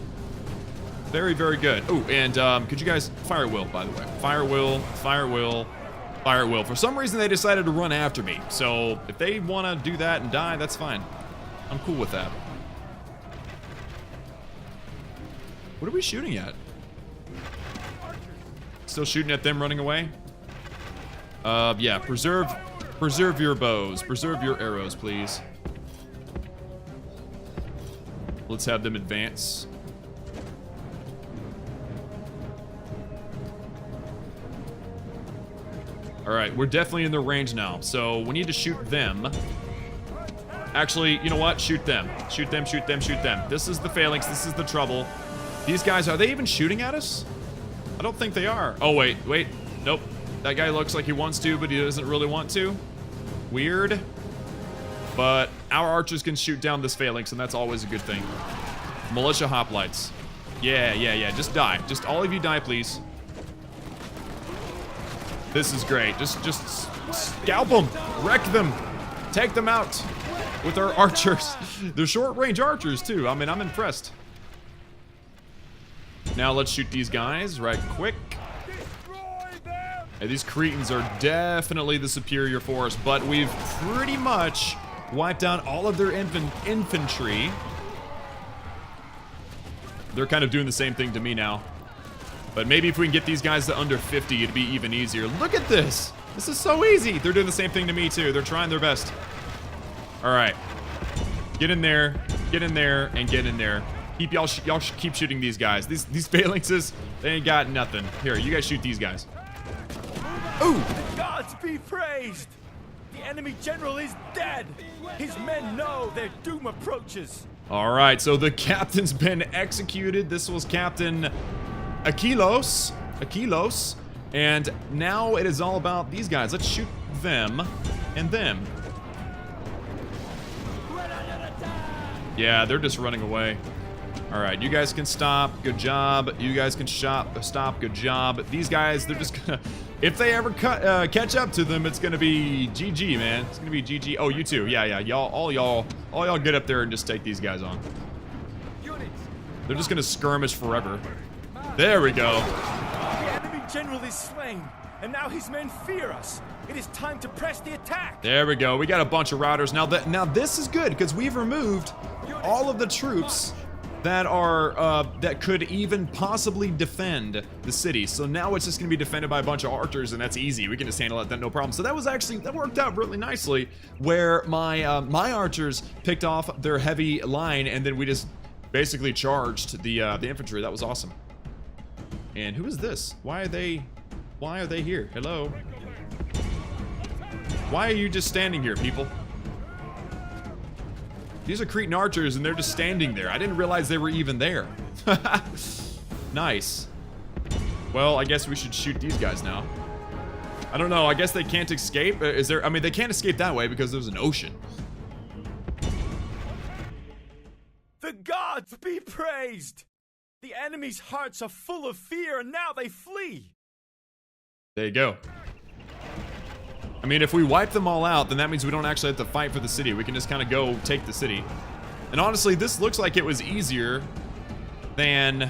Very, very good. Oh, and could you guys... Fire will, by the way. Fire will, fire will, fire will. For some reason, they decided to run after me. So, if they want to do that and die, that's fine. I'm cool with that. What are we shooting at? Still shooting at them running away? Yeah, preserve your bows. Preserve your arrows, please. Let's have them advance. Alright, we're definitely in their range now, so we need to shoot them. Actually, you know what? Shoot them. Shoot them, shoot them, shoot them. This is the phalanx. This is the trouble. These guys, are they even shooting at us? I don't think they are. Oh, wait. Nope. That guy looks like he wants to, but he doesn't really want to. Weird. But our archers can shoot down this phalanx, and that's always a good thing. Militia hoplites. Yeah. Just die. Just all of you die, please. This is great. Just scalp them. Wreck them. Take them out. With our archers. They're short-range archers, too. I mean, I'm impressed. Now let's shoot these guys right quick. Hey, these Cretans are definitely the superior force, but we've pretty much wiped out all of their infantry. They're kind of doing the same thing to me now. But maybe if we can get these guys to under 50, it'd be even easier. Look at this. This is so easy. They're doing the same thing to me, too. They're trying their best. All right. Get in there, and get in there. Y'all keep shooting these guys. These phalanxes, they ain't got nothing. Here, you guys shoot these guys. Ooh! The gods be praised! The enemy general is dead! His men know their doom approaches! Alright, so the captain's been executed. This was Captain Aquilos. And now it is all about these guys. Let's shoot them and them. Yeah, they're just running away. Alright, you guys can stop. Good job. You guys can stop. Good job. These guys, they're just gonna... If they ever catch up to them, it's gonna be GG, man. It's gonna be GG. Oh, you too. Yeah. All y'all get up there and just take these guys on. They're just gonna skirmish forever. There we go. The enemy general is slain, and now his men fear us. It is time to press the attack. There we go. We got a bunch of routers. Now this is good because we've removed all of the troops that are that could even possibly defend the city. So now it's just gonna be defended by a bunch of archers, and that's easy. We can just handle that no problem. So that worked out really nicely, where my my archers picked off their heavy line, and then we just basically charged the infantry. That was awesome. And who is this? Why are they here? Hello. Why are you just standing here, people? These are Cretan archers, and they're just standing there. I didn't realize they were even there. Nice. Well, I guess we should shoot these guys now. I don't know. I guess they can't escape. I mean, they can't escape that way because there's an ocean. The gods be praised! The enemy's hearts are full of fear, and now they flee. There you go. I mean, if we wipe them all out, then that means we don't actually have to fight for the city. We can just kind of go take the city. And honestly, this looks like it was easier than...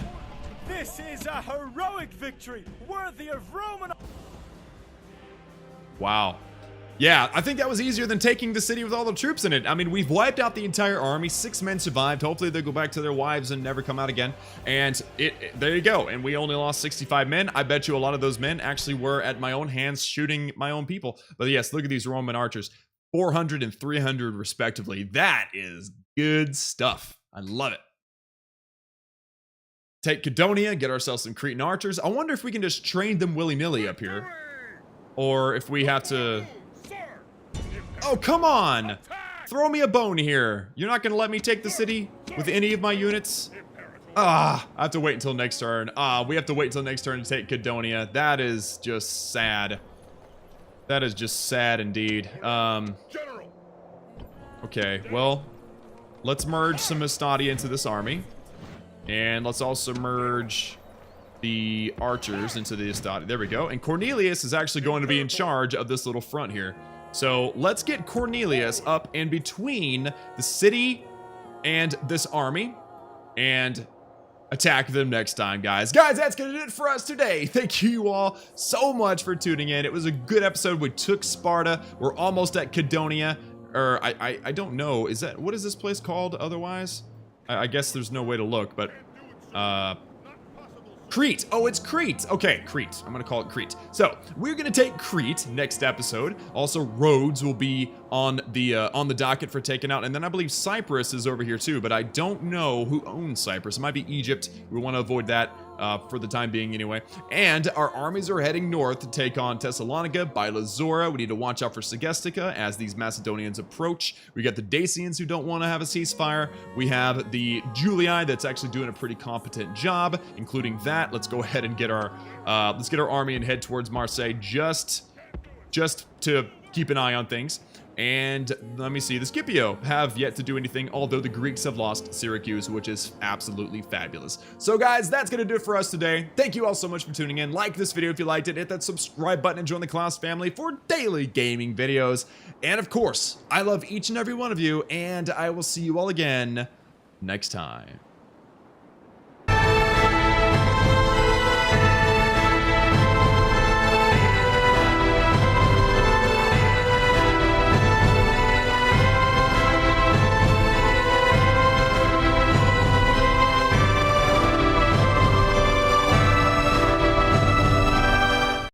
This is a heroic victory, worthy of Roman... Wow. Yeah, I think that was easier than taking the city with all the troops in it. I mean, we've wiped out the entire army. 6 men survived. Hopefully they'll go back to their wives and never come out again. And there you go. And we only lost 65 men. I bet you a lot of those men actually were at my own hands shooting my own people. But yes, look at these Roman archers. 400 and 300 respectively. That is good stuff. I love it. Take Cadonia, get ourselves some Cretan archers. I wonder if we can just train them willy-nilly up here. Or if we have to... Oh, come on! Throw me a bone here. You're not gonna let me take the city with any of my units? I have to wait until next turn. We have to wait until next turn to take Cadonia. That is just sad. That is just sad indeed. Okay, well, let's merge some Mastadi into this army. And let's also merge the archers into the Mastadi. There we go. And Cornelius is actually going to be in charge of this little front here. So let's get Cornelius up in between the city and this army and attack them next time, guys. Guys, that's gonna do it for us today. Thank you all so much for tuning in. It was a good episode. We took Sparta. We're almost at Cadonia. Or I don't know. What is this place called otherwise? I guess there's no way to look, but Crete. Oh, it's Crete. Okay, Crete. I'm gonna call it Crete. So we're gonna take Crete next episode. Also, Rhodes will be on the docket for taking out, and then I believe Cyprus is over here too. But I don't know who owns Cyprus. It might be Egypt. We want to avoid that for the time being, anyway. And our armies are heading north to take on Thessalonica by Lazora. We need to watch out for Segestica as these Macedonians approach. We got the Dacians who don't want to have a ceasefire. We have the Julii that's actually doing a pretty competent job, including that. Let's go ahead and get our army and head towards Marseille just to keep an eye on things. And let me see, the Scipio have yet to do anything, although the Greeks have lost Syracuse, which is absolutely fabulous. So guys, that's gonna do it for us today. Thank you all so much for tuning in. Like this video if you liked it, hit that subscribe button and join the Klaus family for daily gaming videos. And of course, I love each and every one of you, and I will see you all again next time.